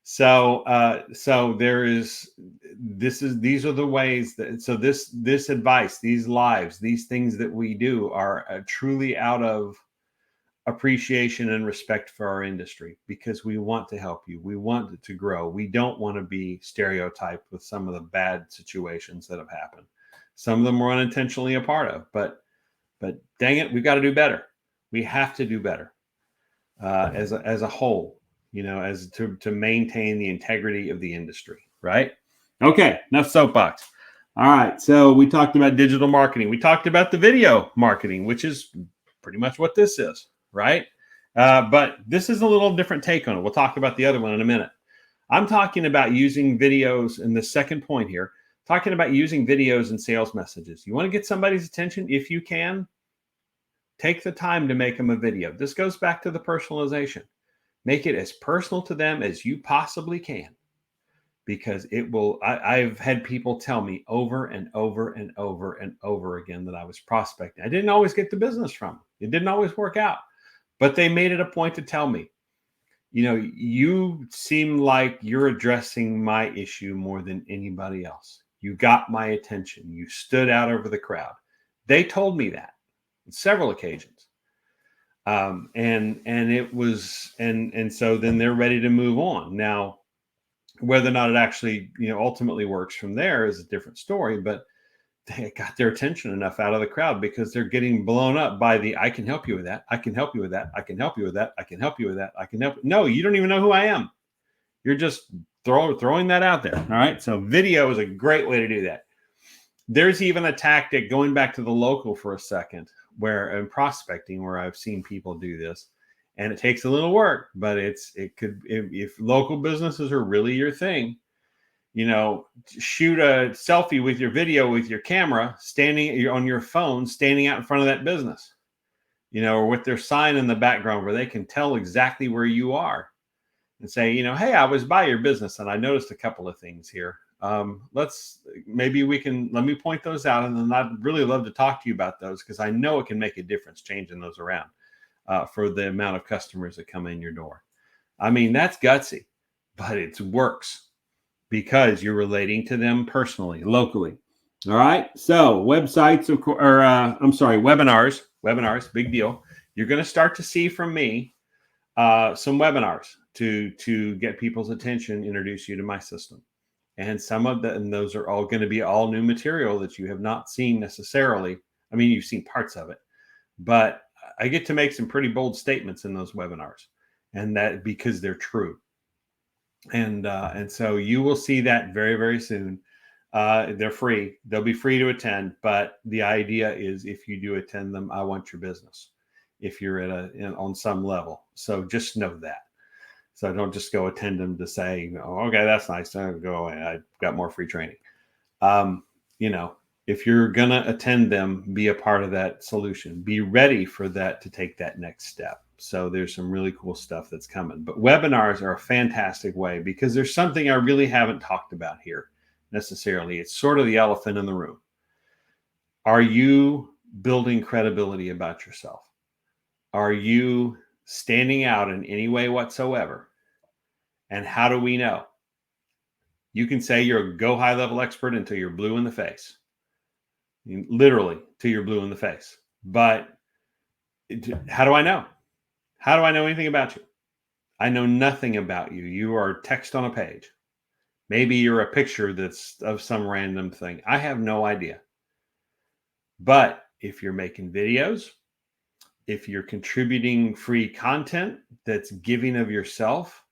So these are the ways that, so this advice, these lives, these things that we do are truly out of appreciation and respect for our industry, because we want to help you. We want it to grow. We don't want to be stereotyped with some of the bad situations that have happened. Some of them we're unintentionally a part of, but dang it, we've got to do better. We have to do better as a whole, as to maintain the integrity of the industry, right? Okay, enough soapbox. All right, so we talked about digital marketing. We talked about the video marketing, which is pretty much what this is, right? But this is a little different take on it. We'll talk about the other one in a minute. I'm talking about using videos in the second point here, talking about using videos in sales messages. You want to get somebody's attention? If you can, take the time to make them a video. This goes back to the personalization. Make it as personal to them as you possibly can, because it will. I've had people tell me over and over and over and over again that I was prospecting. I didn't always get the business from them. It didn't always work out, but they made it a point to tell me, you seem like you're addressing my issue more than anybody else. You got my attention. You stood out over the crowd. They told me that on several occasions. And it was, and so then they're ready to move on. Now, whether or not it actually, ultimately works from there is a different story, but they got their attention enough out of the crowd because they're getting blown up by the, I can help you with that. I can help you with that. I can help you with that. I can help you with that. I can help. No, you don't even know who I am. You're just throwing that out there. All right. So video is a great way to do that. There's even a tactic, going back to the local for a second, where in prospecting, where I've seen people do this, and it takes a little work, but if local businesses are really your thing, shoot a selfie with your video, with your camera, standing on your phone, standing out in front of that business, or with their sign in the background where they can tell exactly where you are, and say, hey, I was by your business and I noticed a couple of things here. Let me point those out. And then I'd really love to talk to you about those, because I know it can make a difference changing those around for the amount of customers that come in your door. I mean, that's gutsy, but it works because you're relating to them personally, locally. All right. So websites, webinars, big deal. You're going to start to see from me some webinars to get people's attention, introduce you to my system. And and those are all going to be all new material that you have not seen necessarily. I mean, you've seen parts of it, but I get to make some pretty bold statements in those webinars, and that because they're true. And so you will see that very, very soon. They're free. They'll be free to attend. But the idea is, if you do attend them, I want your business. If you're on some level, so just know that. So don't just go attend them to say, oh, okay, that's nice. I'll go away. I got more free training. Um, you know, if you're gonna attend them, be a part of that solution. Be ready for that to take that next step. So there's some really cool stuff that's coming. But webinars are a fantastic way, because there's something I really haven't talked about here necessarily. It's sort of the elephant in the room. Are you building credibility about yourself? Are you standing out in any way whatsoever? And how do we know? You can say you're a go high level expert until you're blue in the face. Literally, till you're blue in the face. But how do I know? How do I know anything about you? I know nothing about you. You are text on a page. Maybe you're a picture that's of some random thing. I have no idea. But if you're making videos, if you're contributing free content that's giving of yourself,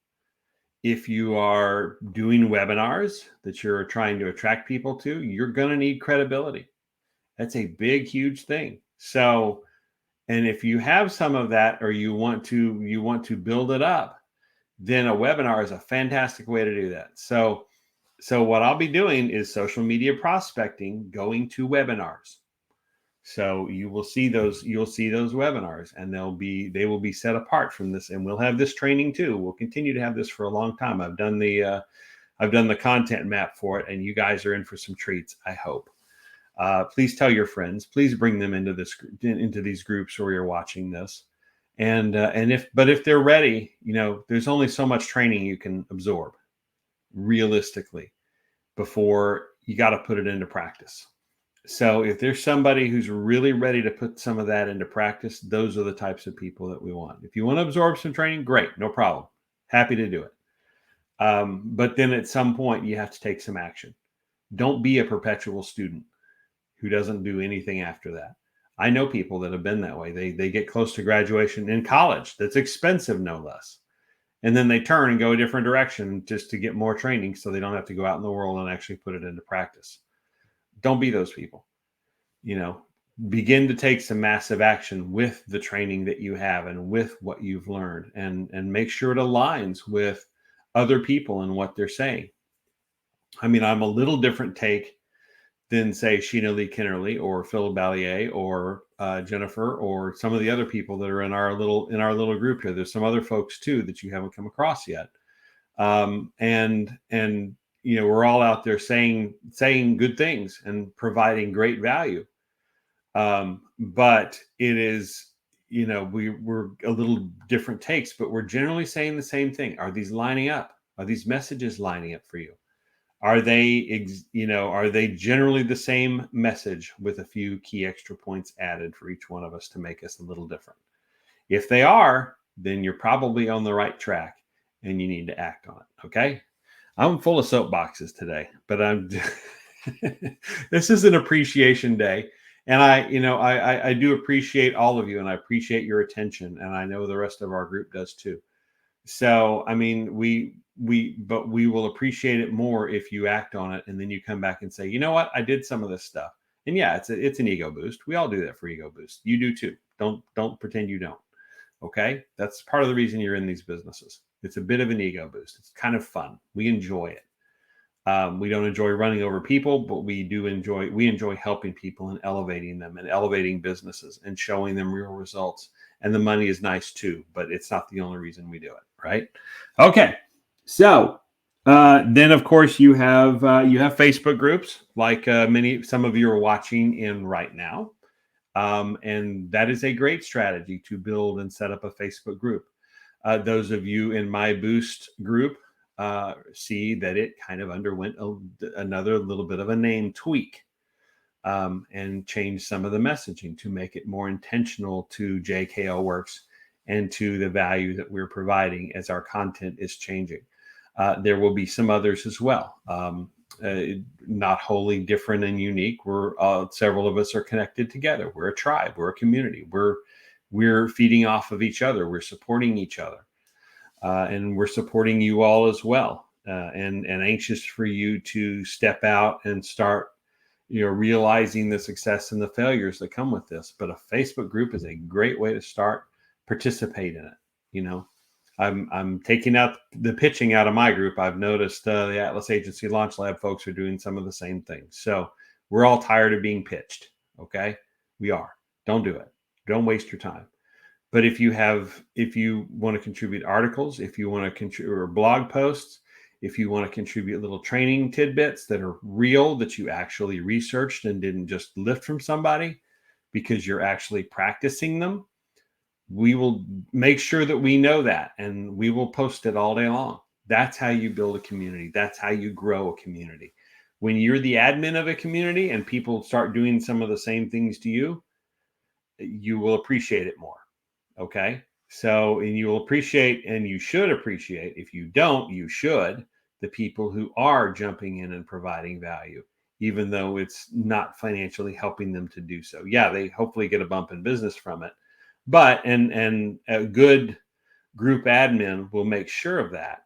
if you are doing webinars that you're trying to attract people to, you're going to need credibility. That's a big, huge thing. So, and if you have some of that, or you want to build it up, then a webinar is a fantastic way to do that. So what I'll be doing is social media prospecting, going to webinars. So you'll see those webinars, and they will be set apart from this, and we'll have this training too. We'll continue to have this for a long time. I've done the content map for it, and you guys are in for some treats, I hope. Please tell your friends. Please bring them into these groups where you're watching this. And if they're ready, there's only so much training you can absorb realistically before you got to put it into practice. So if there's somebody who's really ready to put some of that into practice, those are the types of people that we want. If you want to absorb some training, great, no problem. Happy to do it. But then at some point, you have to take some action. Don't be a perpetual student who doesn't do anything after that. I know people that have been that way. They get close to graduation in college. That's expensive, no less. And then they turn and go a different direction just to get more training, so they don't have to go out in the world and actually put it into practice. Don't be those people. Begin to take some massive action with the training that you have and with what you've learned, and make sure it aligns with other people and what they're saying. I mean, I'm a little different take than, say, Sheena-Leigh Kennerley or Phil Ballier or Jennifer or some of the other people that are in our little group here. There's some other folks too that you haven't come across yet, and we're all out there saying good things and providing great value. But it is, we're a little different takes, but we're generally saying the same thing. Are these lining up? Are these messages lining up for you? Are they generally the same message with a few key extra points added for each one of us to make us a little different? If they are, then you're probably on the right track and you need to act on it. Okay. I'm full of soapboxes today, but this is an appreciation day. And I do appreciate all of you, and I appreciate your attention. And I know the rest of our group does too. So, I mean, but we will appreciate it more if you act on it, and then you come back and say, you know what, I did some of this stuff. And yeah, it's an ego boost. We all do that for ego boost. You do too. Don't pretend you don't. Okay. That's part of the reason you're in these businesses. It's a bit of an ego boost. It's kind of fun. We enjoy it. We don't enjoy running over people, but we enjoy helping people and elevating them and elevating businesses and showing them real results. And the money is nice too, but it's not the only reason we do it. Right. Okay. So then, of course, you have Facebook groups like some of you are watching in right now. And that is a great strategy to build and set up a Facebook group. Those of you in my Boost group see that it kind of underwent another little bit of a name tweak, and changed some of the messaging to make it more intentional to JKL Works and to the value that we're providing as our content is changing. There will be some others as well, not wholly different and unique. Several of us are connected together. We're a tribe. We're a community. We're feeding off of each other. We're supporting each other. And we're supporting you all as well, and anxious for you to step out and start, realizing the success and the failures that come with this. But a Facebook group is a great way to start. Participate in it. I'm taking out the pitching out of my group. I've noticed the Atlas Agency Launch Lab folks are doing some of the same things. So we're all tired of being pitched. Okay, we are. Don't do it. Don't waste your time. But if you want to contribute articles, if you want to contribute or blog posts, if you want to contribute little training tidbits that are real, that you actually researched and didn't just lift from somebody because you're actually practicing them, we will make sure that we know that, and we will post it all day long. That's how you build a community. That's how you grow a community. When you're the admin of a community and people start doing some of the same things to you, you will appreciate it more. Okay. So, and you'll appreciate, and you should appreciate, if you don't, you should, the people who are jumping in and providing value, even though it's not financially helping them to do so. Yeah, they hopefully get a bump in business from it, but, and a good group admin will make sure of that.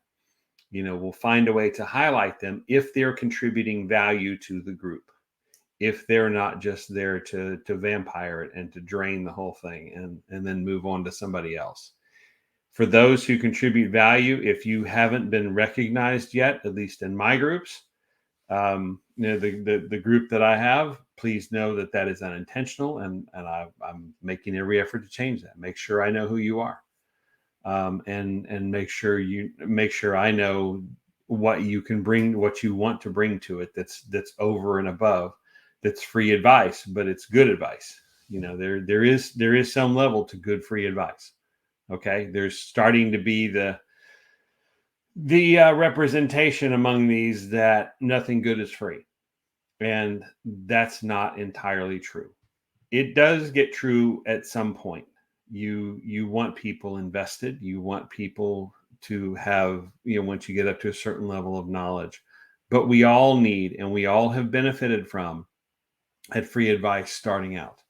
We'll find a way to highlight them if they're contributing value to the group, if they're not just there to vampire it and to drain the whole thing and then move on to somebody else. For those who contribute value, if you haven't been recognized yet, at least in my groups, the group that I have, please know that that is unintentional, and I'm making every effort to change that. Make sure I know who you are, and make sure I know what you can bring, what you want to bring to it. That's over and above. That's free advice, but it's good advice. There is some level to good free advice. Okay, there's starting to be the representation among these that nothing good is free, and that's not entirely true. It does get true at some point. You want people invested. You want people to have, once you get up to a certain level of knowledge. But we all need, and we all have benefited from, at free advice starting out,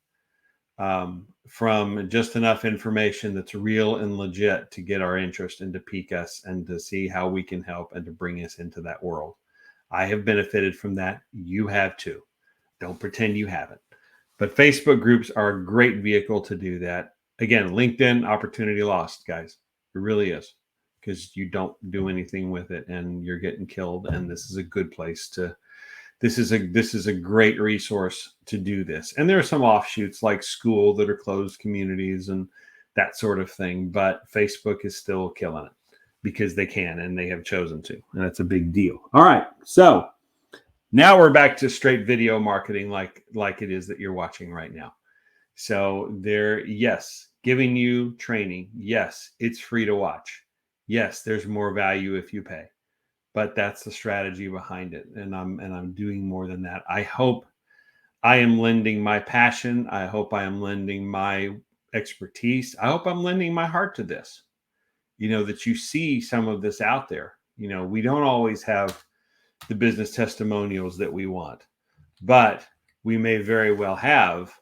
from just enough information that's real and legit to get our interest and to pique us and to see how we can help and to bring us into that world. I have benefited from that. You have too. Don't pretend you haven't. But Facebook groups are a great vehicle to do that. Again, LinkedIn, opportunity lost, guys. It really is, because you don't do anything with it and you're getting killed. And this is a good place to, this is a great resource to do this. And there are some offshoots like school that are closed communities and that sort of thing. But Facebook is still killing it because they can, and they have chosen to. And that's a big deal. All right. So now we're back to straight video marketing like it is that you're watching right now. So yes, giving you training. Yes, it's free to watch. Yes, there's more value if you pay. But that's the strategy behind it. And I'm doing more than that. I hope I am lending my passion. I hope I am lending my expertise. I hope I'm lending my heart to this. That you see some of this out there. We don't always have the business testimonials that we want, but we may very well have,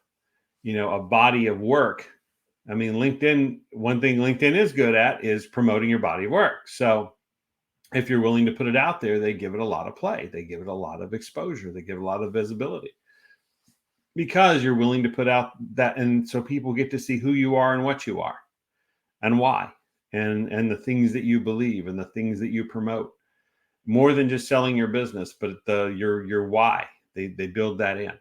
a body of work. I mean, LinkedIn, one thing LinkedIn is good at is promoting your body of work. So if you're willing to put it out there, they give it a lot of play. They give it a lot of exposure. They give it a lot of visibility because you're willing to put out that. And so people get to see who you are and what you are and why, and the things that you believe and the things that you promote. More than just selling your business, but your why. They build that in.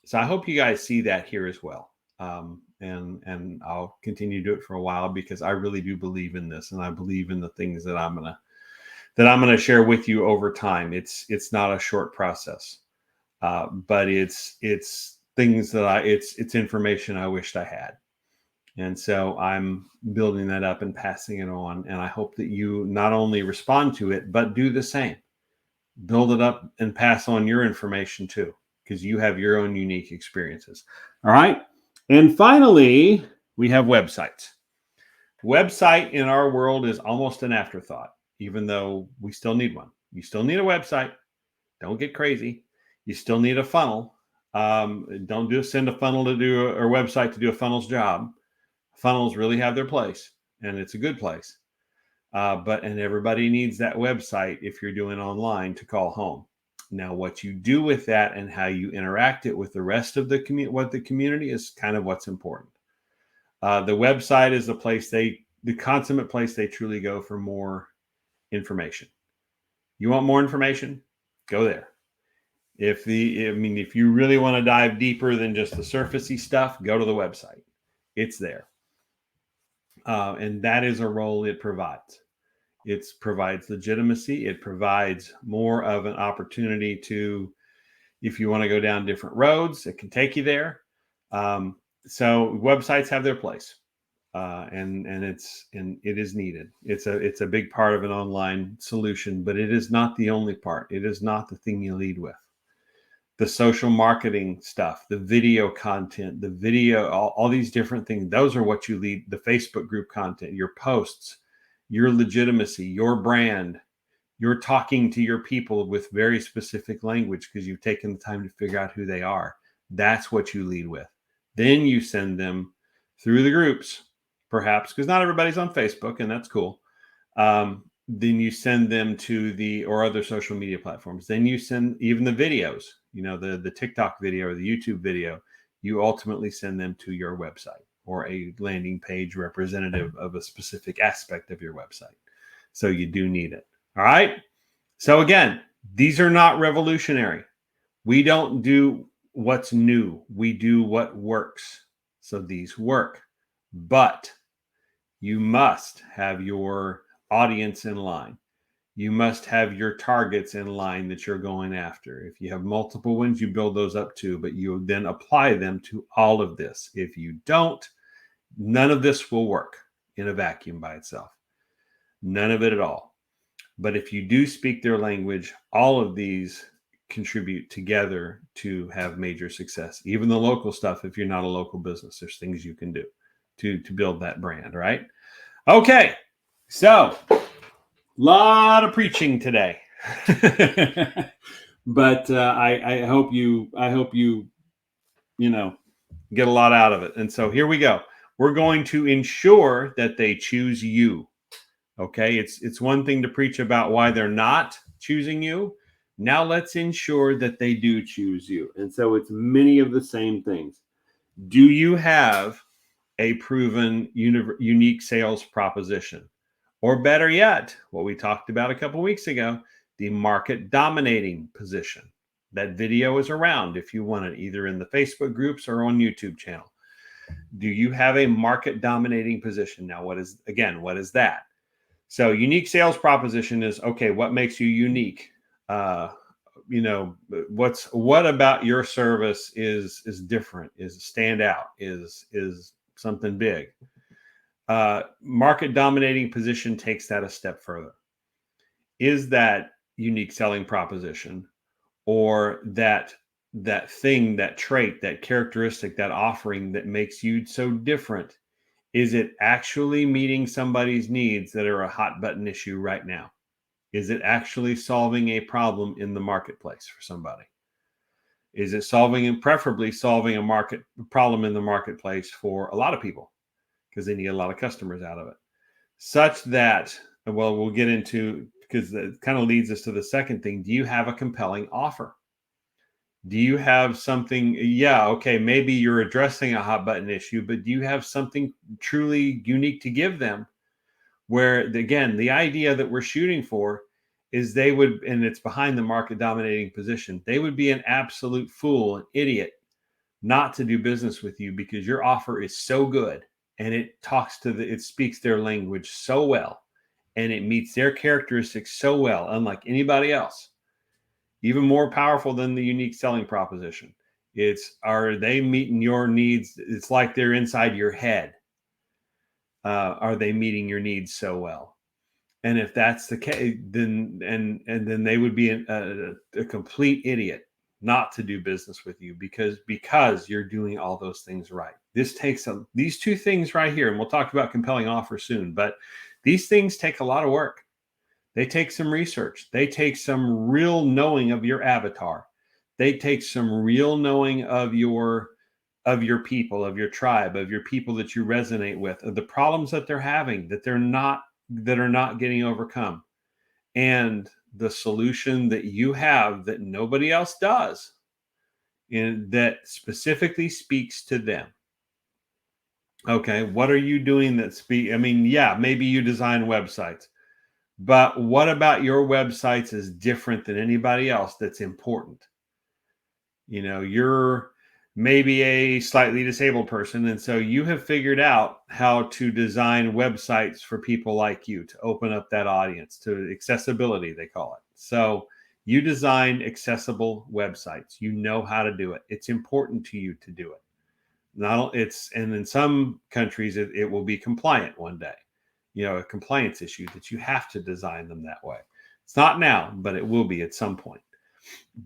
So I hope you guys see that here as well. And I'll continue to do it for a while because I really do believe in this, and I believe in the things that I'm gonna share with you over time. It's not a short process, but it's things that it's information I wished I had. And so I'm building that up and passing it on. And I hope that you not only respond to it, but do the same. Build it up and pass on your information too, because you have your own unique experiences. All right. And finally, we have websites. Website in our world is almost an afterthought, even though we still need one. You still need a website. Don't get crazy. You still need a funnel. Don't send a funnel or website to do a funnel's job. Funnels really have their place, and it's a good place. And everybody needs that website if you're doing online to call home. Now, what you do with that and how you interact it with the rest of the community is kind of what's important. The website is the consummate place they truly go for more information. You want more information? Go there. If you really want to dive deeper than just the surfacey stuff, go to the website. It's there. And that is a role it provides. It provides legitimacy. It provides more of an opportunity to, if you want to go down different roads, it can take you there. So websites have their place, and it is needed. It's a big part of an online solution, but it is not the only part. It is not the thing you lead with. The social marketing stuff, the video content, the video, all these different things, those are what you lead. The Facebook group content, your posts, your legitimacy, your brand, you're talking to your people with very specific language because you've taken the time to figure out who they are. That's what you lead with. Then you send them through the groups, perhaps, because not everybody's on Facebook, and that's cool. Then you send them to or other social media platforms. Then you send even the videos, the TikTok video or the YouTube video, you ultimately send them to your website or a landing page representative of a specific aspect of your website. So you do need it. All right. So again, these are not revolutionary. We don't do what's new. We do what works. So these work, but you must have your audience in line. You must have your targets in line that you're going after. If you have multiple ones, you build those up too, but you then apply them to all of this. If you don't, none of this will work in a vacuum by itself. None of it at all. But if you do speak their language, all of these contribute together to have major success. Even the local stuff, if you're not a local business, there's things you can do to build that brand, right? Okay, so a lot of preaching today. But I hope you get a lot out of it. And so here we go. We're going to ensure that they choose you. Okay, it's one thing to preach about why they're not choosing you. Now let's ensure that they do choose you. And so it's many of the same things. Do you have a proven unique sales proposition? Or better yet, what we talked about a couple weeks ago, the market dominating position. That video is around if you want it, either in the Facebook groups or on YouTube channel. Do you have a market dominating position? Now, what is that? So unique sales proposition is, okay, what makes you unique? What about your service is different, is stand out, is something big. Market dominating position takes that a step further. Is that unique selling proposition or that thing, that trait, that characteristic, that offering that makes you so different? Is it actually meeting somebody's needs that are a hot button issue right now? Is it actually solving a problem in the marketplace for somebody? Is it preferably solving a market problem in the marketplace for a lot of people because they need a lot of customers out of it? Such that, well, we'll get into, because that kind of leads us to the second thing. Do you have a compelling offer? Do you have something? Yeah, okay, maybe you're addressing a hot button issue, but do you have something truly unique to give them? Where, again, the idea that we're shooting for is they would, and it's behind the market dominating position, they would be an absolute fool, an idiot, not to do business with you because your offer is so good and it speaks their language so well and it meets their characteristics so well, unlike anybody else. Even more powerful than the unique selling proposition. Are they meeting your needs? It's like they're inside your head. Are they meeting your needs so well? And if that's the case, then they would be a complete idiot not to do business with you because you're doing all those things right. This takes these two things right here, and we'll talk about compelling offer soon, but these things take a lot of work. They take some research. They take some real knowing of your avatar. They take some real knowing of your people, of your tribe, of your people that you resonate with, of the problems that they're having, that they're not that are not getting overcome. And the solution that you have that nobody else does, and that specifically speaks to them. Okay, what are you doing that I mean, yeah, maybe you design websites, but what about your websites is different than anybody else that's important? You're maybe a slightly disabled person, and so you have figured out how to design websites for people like you to open up that audience to accessibility, they call it. So you design accessible websites. You know how to do it. It's important to you to do it. Not it's and in some countries it will be compliant one day. A compliance issue that you have to design them that way. It's not now, but it will be at some point.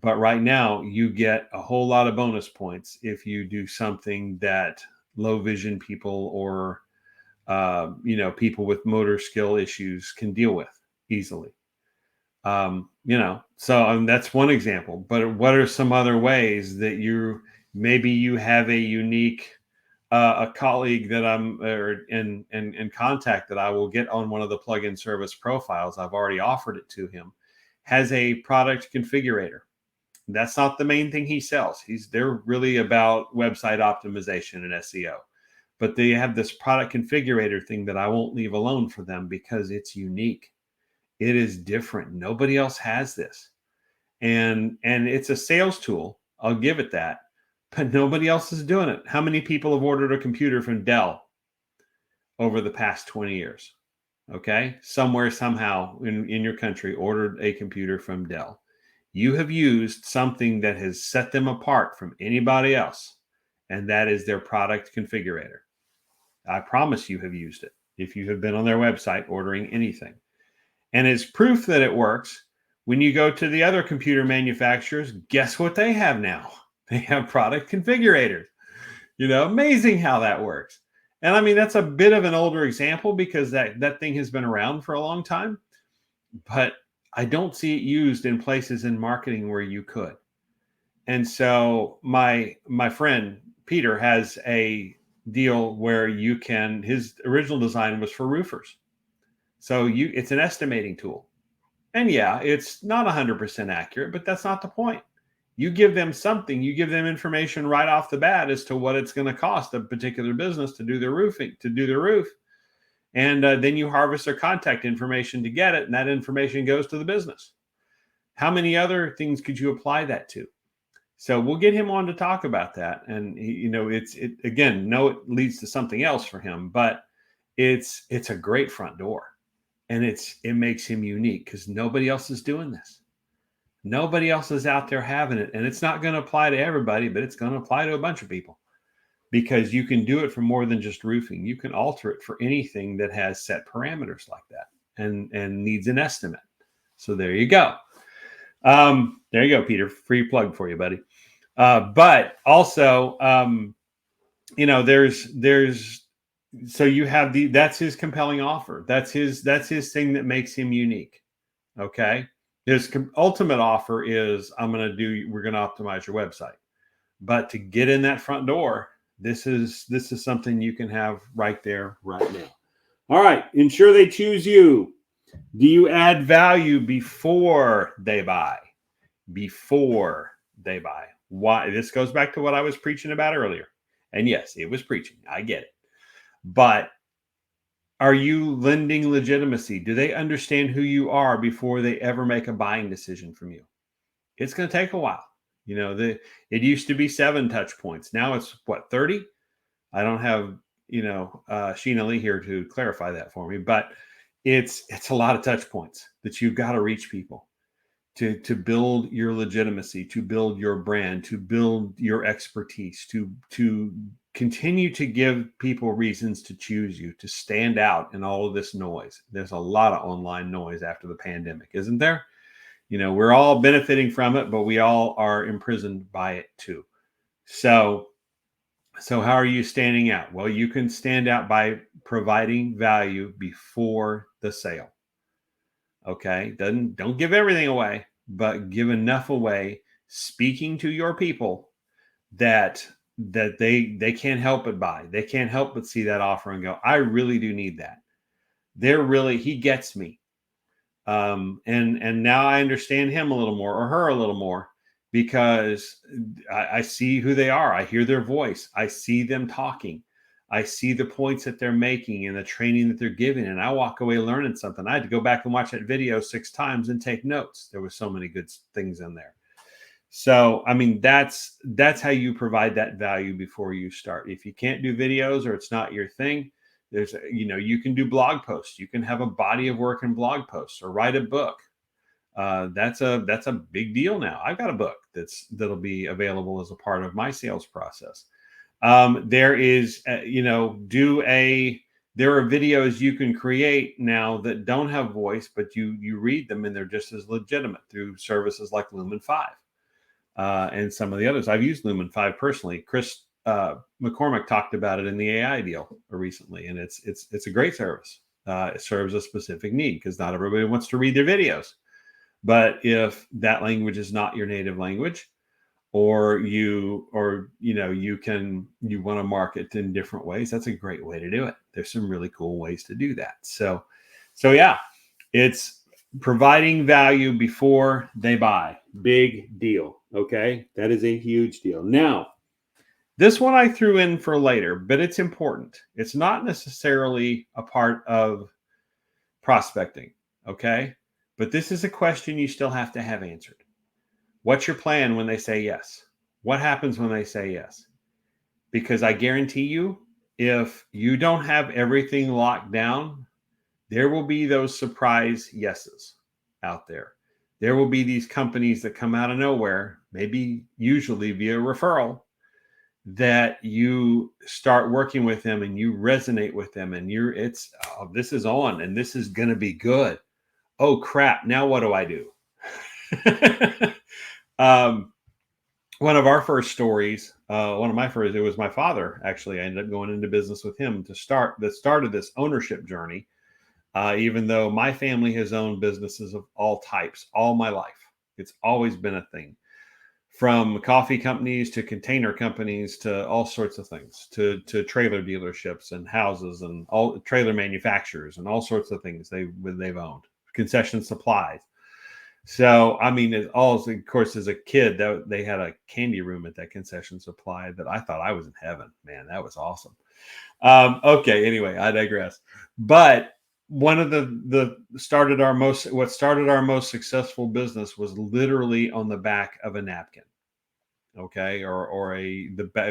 But right now, you get a whole lot of bonus points if you do something that low vision people or people with motor skill issues can deal with easily. So that's one example. But what are some other ways that maybe you have a unique a colleague that I'm in contact that I will get on one of the plugin service profiles. I've already offered it to him. Has a product configurator. That's not the main thing he sells. They're really about website optimization and SEO. But they have this product configurator thing that I won't leave alone for them because it's unique. It is different. Nobody else has this. And it's a sales tool. I'll give it that. But nobody else is doing it. How many people have ordered a computer from Dell over the past 20 years? Okay. Somewhere, somehow in your country ordered a computer from Dell. You have used something that has set them apart from anybody else, and that is their product configurator. I promise you have used it if you have been on their website ordering anything. And as proof that it works, when you go to the other computer manufacturers, guess what they have now? They have product configurators. Amazing how that works. And I mean, that's a bit of an older example because that thing has been around for a long time. But I don't see it used in places in marketing where you could. And so my friend Peter has a deal where his original design was for roofers. So it's an estimating tool. And yeah, it's not 100% accurate, but that's not the point. You give them something, you give them information right off the bat as to what it's going to cost a particular business to do their roof. And then you harvest their contact information to get it, and that information goes to the business. How many other things could you apply that to? So we'll get him on to talk about that. And it leads to something else for him, but it's a great front door, and it makes him unique because nobody else is doing this. Nobody else is out there having it, and it's not going to apply to everybody, but it's going to apply to a bunch of people. Because you can do it for more than just roofing. You can alter it for anything that has set parameters like that and needs an estimate. So there you go. There you go, Peter. Free plug for you, buddy. But also, so you have that's his compelling offer. That's his thing that makes him unique. Okay. His ultimate offer is we're going to optimize your website. But to get in that front door, this is something you can have right there, right now. All right. Ensure they choose you. Do you add value before they buy? Before they buy. Why? This goes back to what I was preaching about earlier. And yes, it was preaching. I get it. But are you lending legitimacy? Do they understand who you are before they ever make a buying decision from you? It's going to take a while. It used to be 7 touch points. Now it's 30? I don't have, Sheena-Leigh here to clarify that for me, but it's a lot of touch points that you've got to reach people to build your legitimacy, to build your brand, to build your expertise, to continue to give people reasons to choose you, to stand out in all of this noise. There's a lot of online noise after the pandemic, isn't there? We're all benefiting from it, but we all are imprisoned by it too. So how are you standing out? Well, you can stand out by providing value before the sale. Okay. Don't give everything away, but give enough away, speaking to your people that they can't help but buy. They can't help but see that offer and go, I really do need that. he gets me. And now I understand him a little more, or her a little more, because I see who they are. I hear their voice. I see them talking. I see the points that they're making and the training that they're giving. And I walk away learning something. I had to go back and watch that video 6 times and take notes. There were so many good things in there. So, I mean, that's how you provide that value before you start. If you can't do videos or it's not your thing, there's, you can do blog posts. You can have a body of work in blog posts or write a book. That's a big deal now. I've got a book that'll be available as a part of my sales process. There is, there are videos you can create now that don't have voice, but you read them and they're just as legitimate through services like Lumen 5. And some of the others. I've used Lumen 5 personally. Chris McCormick talked about it in the AI deal recently, and it's a great service. It serves a specific need because not everybody wants to read their videos. But if that language is not your native language, or you want to market in different ways, that's a great way to do it. There's some really cool ways to do that. So yeah, it's providing value before they buy. Big deal. Okay. That is a huge deal. Now, this one I threw in for later, but it's important. It's not necessarily a part of prospecting. Okay. But this is a question you still have to have answered. What's your plan when they say yes? What happens when they say yes? Because I guarantee you, if you don't have everything locked down, there will be those surprise yeses out there. There will be these companies that come out of nowhere, maybe usually via referral, that you start working with them and you resonate with them and this is on and this is going to be good. Oh crap. Now what do I do? One of our first stories, it was my father, actually. I ended up going into business with him that started this ownership journey. Even though my family has owned businesses of all types all my life. It's always been a thing, from coffee companies to container companies to all sorts of things, to trailer dealerships and houses and all trailer manufacturers and all sorts of things they've owned, concession supplies. So, I mean, of course, as a kid, they had a candy room at that concession supply that I thought I was in heaven. Man, that was awesome. Okay, anyway, I digress. But one of what started our most successful business was literally on the back of a napkin. Okay,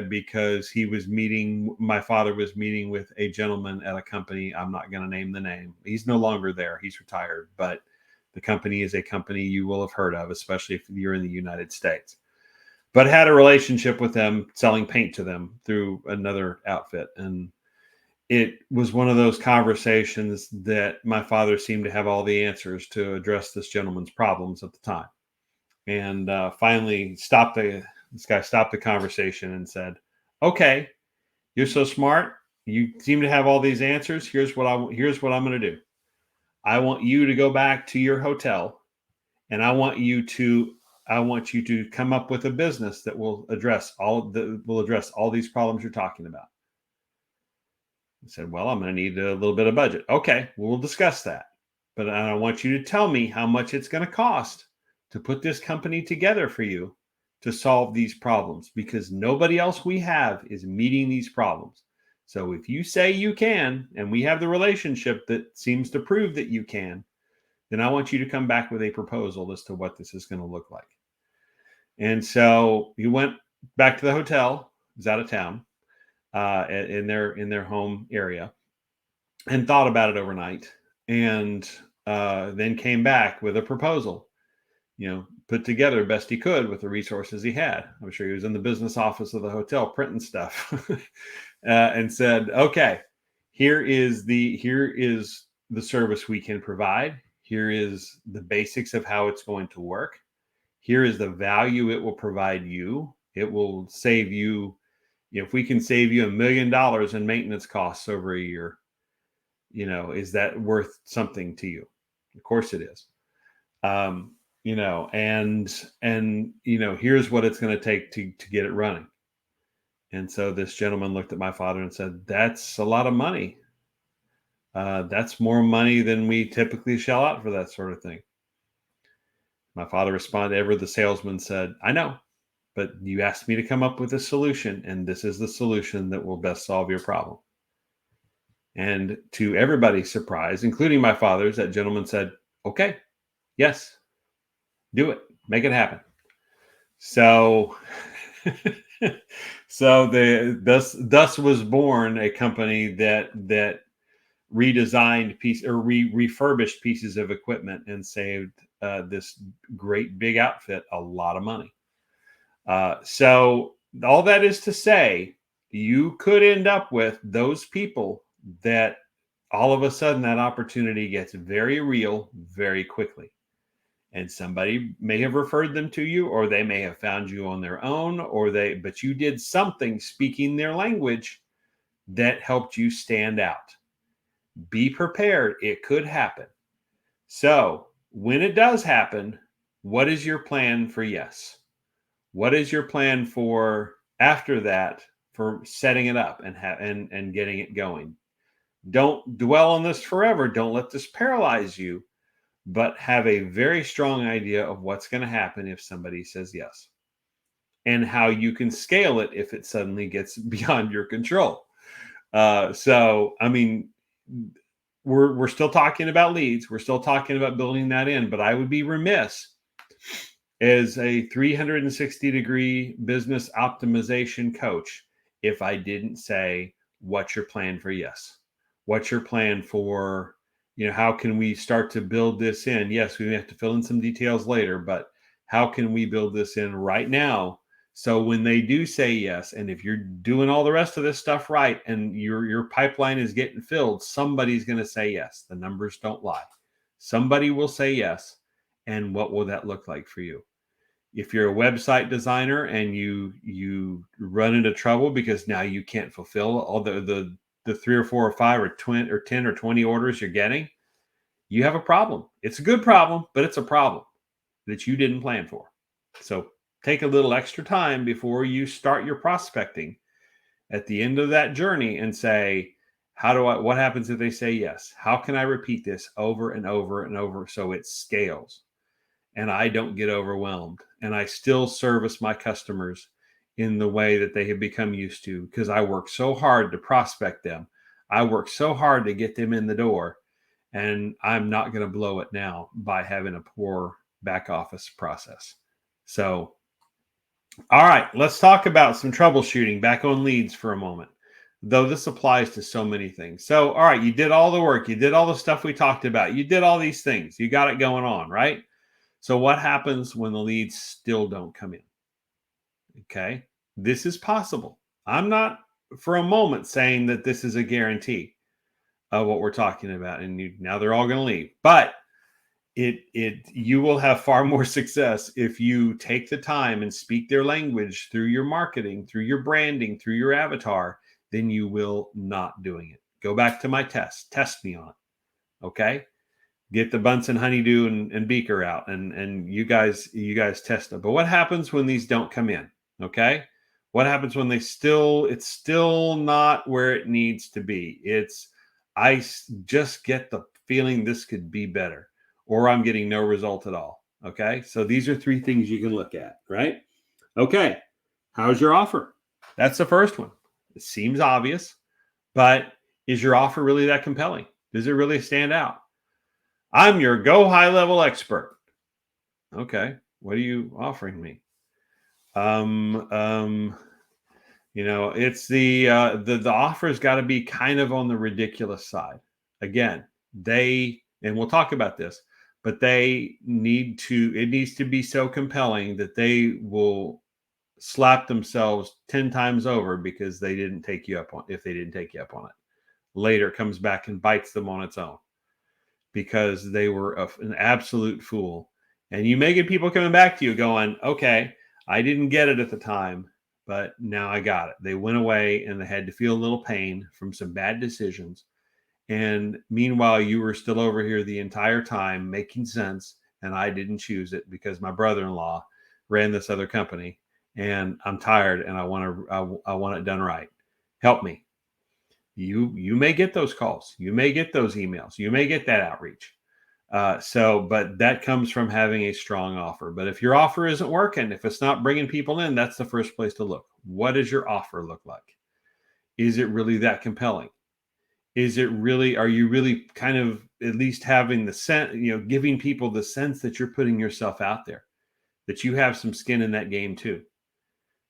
because my father was meeting with a gentleman at a company. I'm not going to name the name. He's no longer there. He's retired, but the company is a company you will have heard of, especially if you're in the United States. But had a relationship with them, selling paint to them through another outfit. And it was one of those conversations that my father seemed to have all the answers to address this gentleman's problems at the time. And finally this guy stopped the conversation and said, okay, you're so smart. You seem to have all these answers. Here's what I'm going to do. I want you to go back to your hotel, and I want you to come up with a business that will address all these problems you're talking about. I said, well, I'm going to need a little bit of budget. Okay, we'll discuss that. But I want you to tell me how much it's going to cost to put this company together for you to solve these problems, because nobody else we have is meeting these problems. So if you say you can, and we have the relationship that seems to prove that you can, then I want you to come back with a proposal as to what this is going to look like. And so he went back to the hotel. He was out of town, in their home area, and thought about it overnight, and then came back with a proposal, put together best he could with the resources he had. I'm sure he was in the business office of the hotel printing stuff, and said, okay, here is the service we can provide. Here is the basics of how it's going to work. Here is the value it will provide you. It will save you. If we can save you $1 million in maintenance costs over a year, is that worth something to you? Of course it is. And here's what it's going to take to get it running. And so this gentleman looked at my father and said, that's a lot of money. That's more money than we typically shell out for that sort of thing. My father responded, ever the salesman said, I know, but you asked me to come up with a solution, and this is the solution that will best solve your problem. And to everybody's surprise, including my father's, that gentleman said, okay, yes, do it, make it happen. So, thus was born a company that redesigned refurbished pieces of equipment and saved this great big outfit a lot of money. So all that is to say, you could end up with those people that all of a sudden that opportunity gets very real very quickly. And somebody may have referred them to you, or they may have found you on their own, but you did something speaking their language that helped you stand out. Be prepared. It could happen. So when it does happen, what is your plan for yes? What is your plan for after that for setting it up and getting it going? Don't dwell on this forever. Don't let this paralyze you, but have a very strong idea of what's going to happen if somebody says yes and how you can scale it if it suddenly gets beyond your control. So, I mean, we're still talking about leads. We're still talking about building that in, but I would be remiss as a 360-degree business optimization coach if I didn't say, what's your plan for yes? What's your plan for, how can we start to build this in? Yes, we have to fill in some details later, but how can we build this in right now? So when they do say yes, and if you're doing all the rest of this stuff right and your pipeline is getting filled, somebody's going to say yes. The numbers don't lie. Somebody will say yes. And what will that look like for you? If you're a website designer and you run into trouble because now you can't fulfill all the 3 or 4 or 5 or 20 or 10 or 20 orders you're getting, you have a problem. It's a good problem, but it's a problem that you didn't plan for. So take a little extra time before you start your prospecting at the end of that journey and say, what happens if they say yes? How can I repeat this over and over and over so it scales and I don't get overwhelmed and I still service my customers in the way that they have become used to, because I work so hard to prospect them. I work so hard to get them in the door, and I'm not going to blow it now by having a poor back office process. So, all right, let's talk about some troubleshooting back on leads for a moment, though this applies to so many things. So, all right, you did all the work. You did all the stuff we talked about. You did all these things. You got it going on, right? So what happens when the leads still don't come in? Okay, this is possible. I'm not for a moment saying that this is a guarantee of what we're talking about, and now they're all going to leave. But you will have far more success if you take the time and speak their language through your marketing, through your branding, through your avatar, than you will not doing it. Go back to my test. Test me on it. Okay. Get the Bunsen honeydew and beaker out and you guys test them. But what happens when these don't come in? Okay. What happens when it's still not where it needs to be? I just get the feeling this could be better, or I'm getting no result at all. Okay. So these are 3 things you can look at, right? Okay. How's your offer? That's the first one. It seems obvious, but is your offer really that compelling? Does it really stand out? I'm your go high level expert. Okay. What are you offering me? It's the offer's got to be kind of on the ridiculous side. Again, and we'll talk about this, but it needs to be so compelling that they will slap themselves 10 times over because they didn't take you up on it. Later it comes back and bites them on its own, because they were an absolute fool. And you may get people coming back to you going, okay, I didn't get it at the time, but now I got it. They went away and they had to feel a little pain from some bad decisions. And meanwhile, you were still over here the entire time making sense. And I didn't choose it because my brother-in-law ran this other company, and I'm tired and I want it done right. Help me. you may get those calls, you may get those emails, you may get that outreach. But that comes from having a strong offer. But if your offer isn't working, if it's not bringing people in, that's the first place to look. What does your offer look like? Is it really that compelling? Are you really kind of at least having the sense, giving people the sense that you're putting yourself out there, that you have some skin in that game too,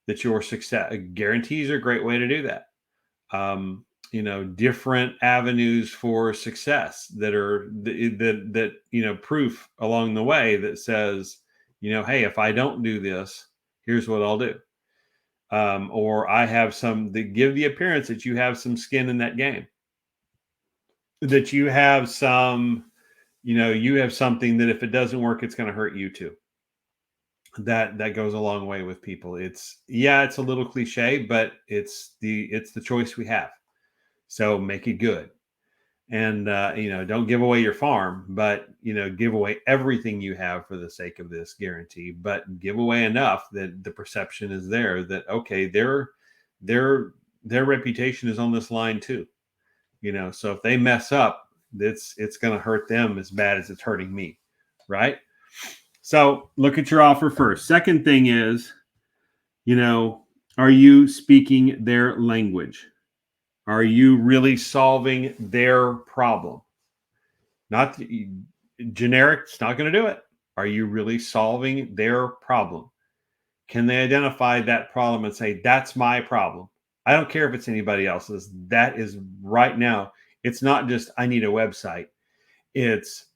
that your success guarantees are a great way to do that. Different avenues for success that are proof along the way that says, hey, if I don't do this, here's what I'll do. Or I have some that give the appearance that you have some skin in that game, that you have you have something that if it doesn't work, it's going to hurt you too. That goes a long way with people. It's a little cliche, but it's the choice we have. So make it good. And, don't give away your farm, but, give away everything you have for the sake of this guarantee, but give away enough that the perception is there that, okay, their reputation is on this line too. So if they mess up, it's going to hurt them as bad as it's hurting me. Right. So look at your offer first. Second thing is, are you speaking their language? Are you really solving their problem? Not generic, it's not going to do it. Are you really solving their problem? Can they identify that problem and say, that's my problem? I don't care if it's anybody else's. That is right now. It's not just, I need a website. It's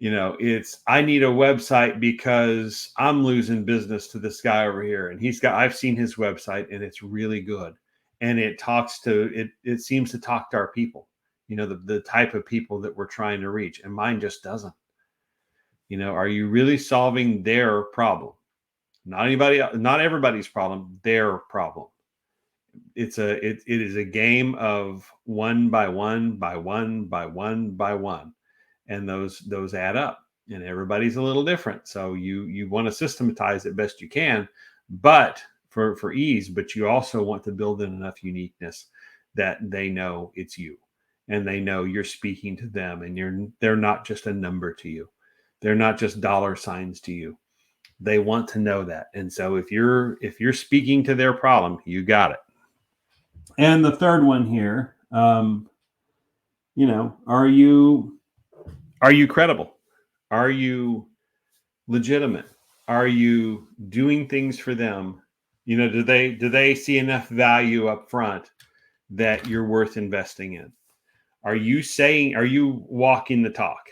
I need a website because I'm losing business to this guy over here. And I've seen his website and it's really good. And it seems to talk to our people, the type of people that we're trying to reach. And mine just doesn't. Are you really solving their problem? Not everybody's problem, their problem. It is a game of one by one, by one, by one, by one. And those add up, and everybody's a little different. So you want to systematize it best you can, but for ease, but you also want to build in enough uniqueness that they know it's you and they know you're speaking to them and they're not just a number to you. They're not just dollar signs to you. They want to know that. And so if you're speaking to their problem, you got it. And the third one here, are you credible? Are you legitimate? Are you doing things for them? Do they see enough value up front that you're worth investing in? Are you walking the talk?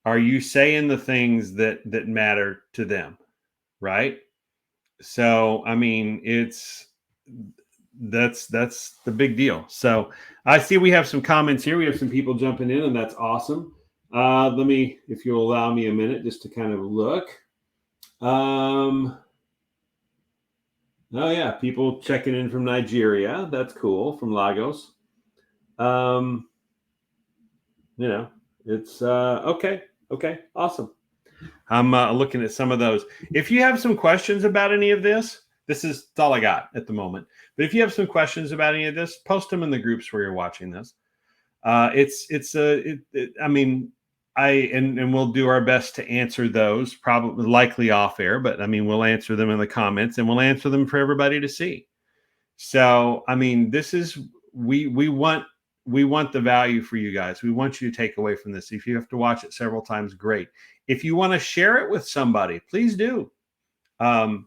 Are you saying the things that matter to them? Right? So, that's the big deal. So I see we have some comments here. We have some people jumping in, and that's awesome. Let me, if you'll allow me a minute just to kind of look. Oh yeah, people checking in from Nigeria. That's cool. From Lagos. It's okay. Okay, awesome. I'm looking at some of those. If you have some questions about any of this, that's all I got at the moment. But if you have some questions about any of this, post them in the groups where you're watching this. We'll do our best to answer those, probably likely off air, but we'll answer them in the comments and we'll answer them for everybody to see. So, we want the value for you guys. We want you to take away from this. If you have to watch it several times, great. If you want to share it with somebody, please do.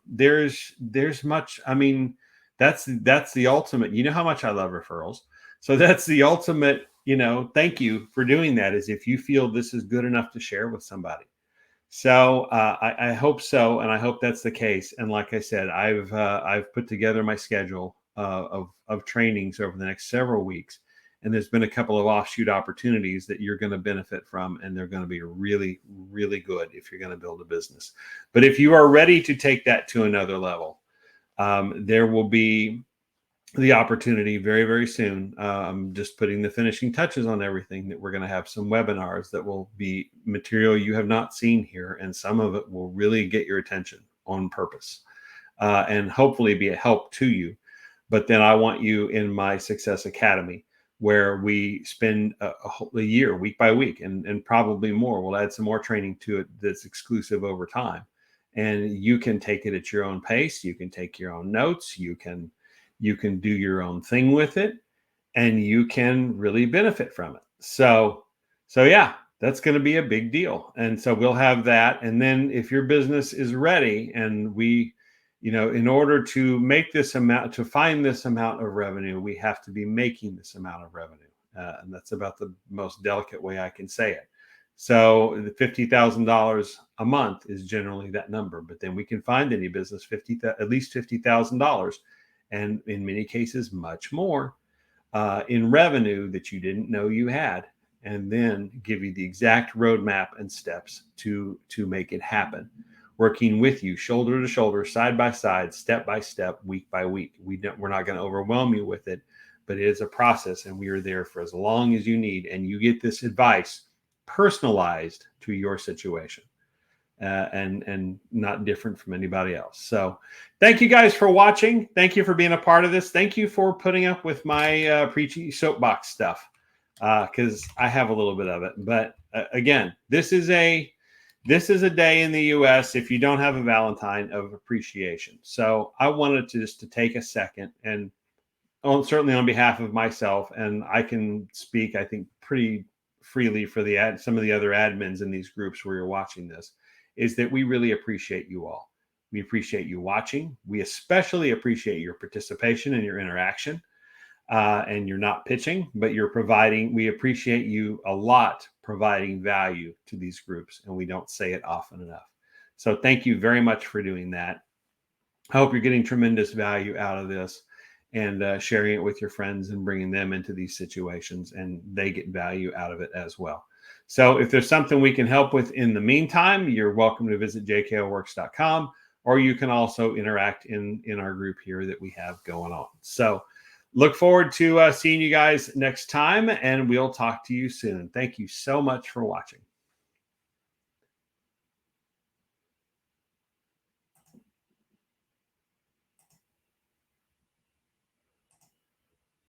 There's much, that's the ultimate, how much I love referrals. So that's the ultimate, thank you for doing that, is if you feel this is good enough to share with somebody. So I hope so. And I hope that's the case. And like I said, I've put together my schedule of trainings over the next several weeks. And there's been a couple of offshoot opportunities that you're going to benefit from. And they're going to be really, really good if you're going to build a business. But if you are ready to take that to another level, there will be the opportunity very, very soon. I'm just putting the finishing touches on everything, that we're going to have some webinars that will be material you have not seen here. And some of it will really get your attention on purpose and hopefully be a help to you. But then I want you in my Success Academy, where we spend a year, week by week, and probably more. We'll add some more training to it that's exclusive over time. And you can take it at your own pace. You can take your own notes. You can do your own thing with it, and you can really benefit from it. So yeah, that's going to be a big deal. And so we'll have that. And then if your business is ready, and in order to make this amount, to find this amount of revenue, we have to be making this amount of revenue. And that's about the most delicate way I can say it. So the $50,000 a month is generally that number, but then we can find any business at least $50,000, and in many cases much more in revenue that you didn't know you had, and then give you the exact roadmap and steps to make it happen, working with you shoulder to shoulder, side by side, step by step, week by week. We're not going to overwhelm you with it, but it is a process, and we are there for as long as you need, and you get this advice personalized to your situation, and not different from anybody else. So thank you guys for watching. Thank you for being a part of this. Thank you for putting up with my preachy soapbox stuff, because I have a little bit of it. But again, this is a day in the U.S., if you don't have a Valentine, of appreciation. So I wanted to take a second, and certainly on behalf of myself, and I can speak, I think, pretty freely for some of the other admins in these groups where you're watching this, is that we really appreciate you all. We appreciate you watching. We especially appreciate your participation and your interaction. And you're not pitching, but you're providing. We appreciate you a lot providing value to these groups, and we don't say it often enough. So thank you very much for doing that. I hope you're getting tremendous value out of this, and sharing it with your friends and bringing them into these situations, and they get value out of it as well. So if there's something we can help with in the meantime, you're welcome to visit jkoworks.com, or you can also interact in our group here that we have going on. So look forward to seeing you guys next time, and we'll talk to you soon. Thank you so much for watching.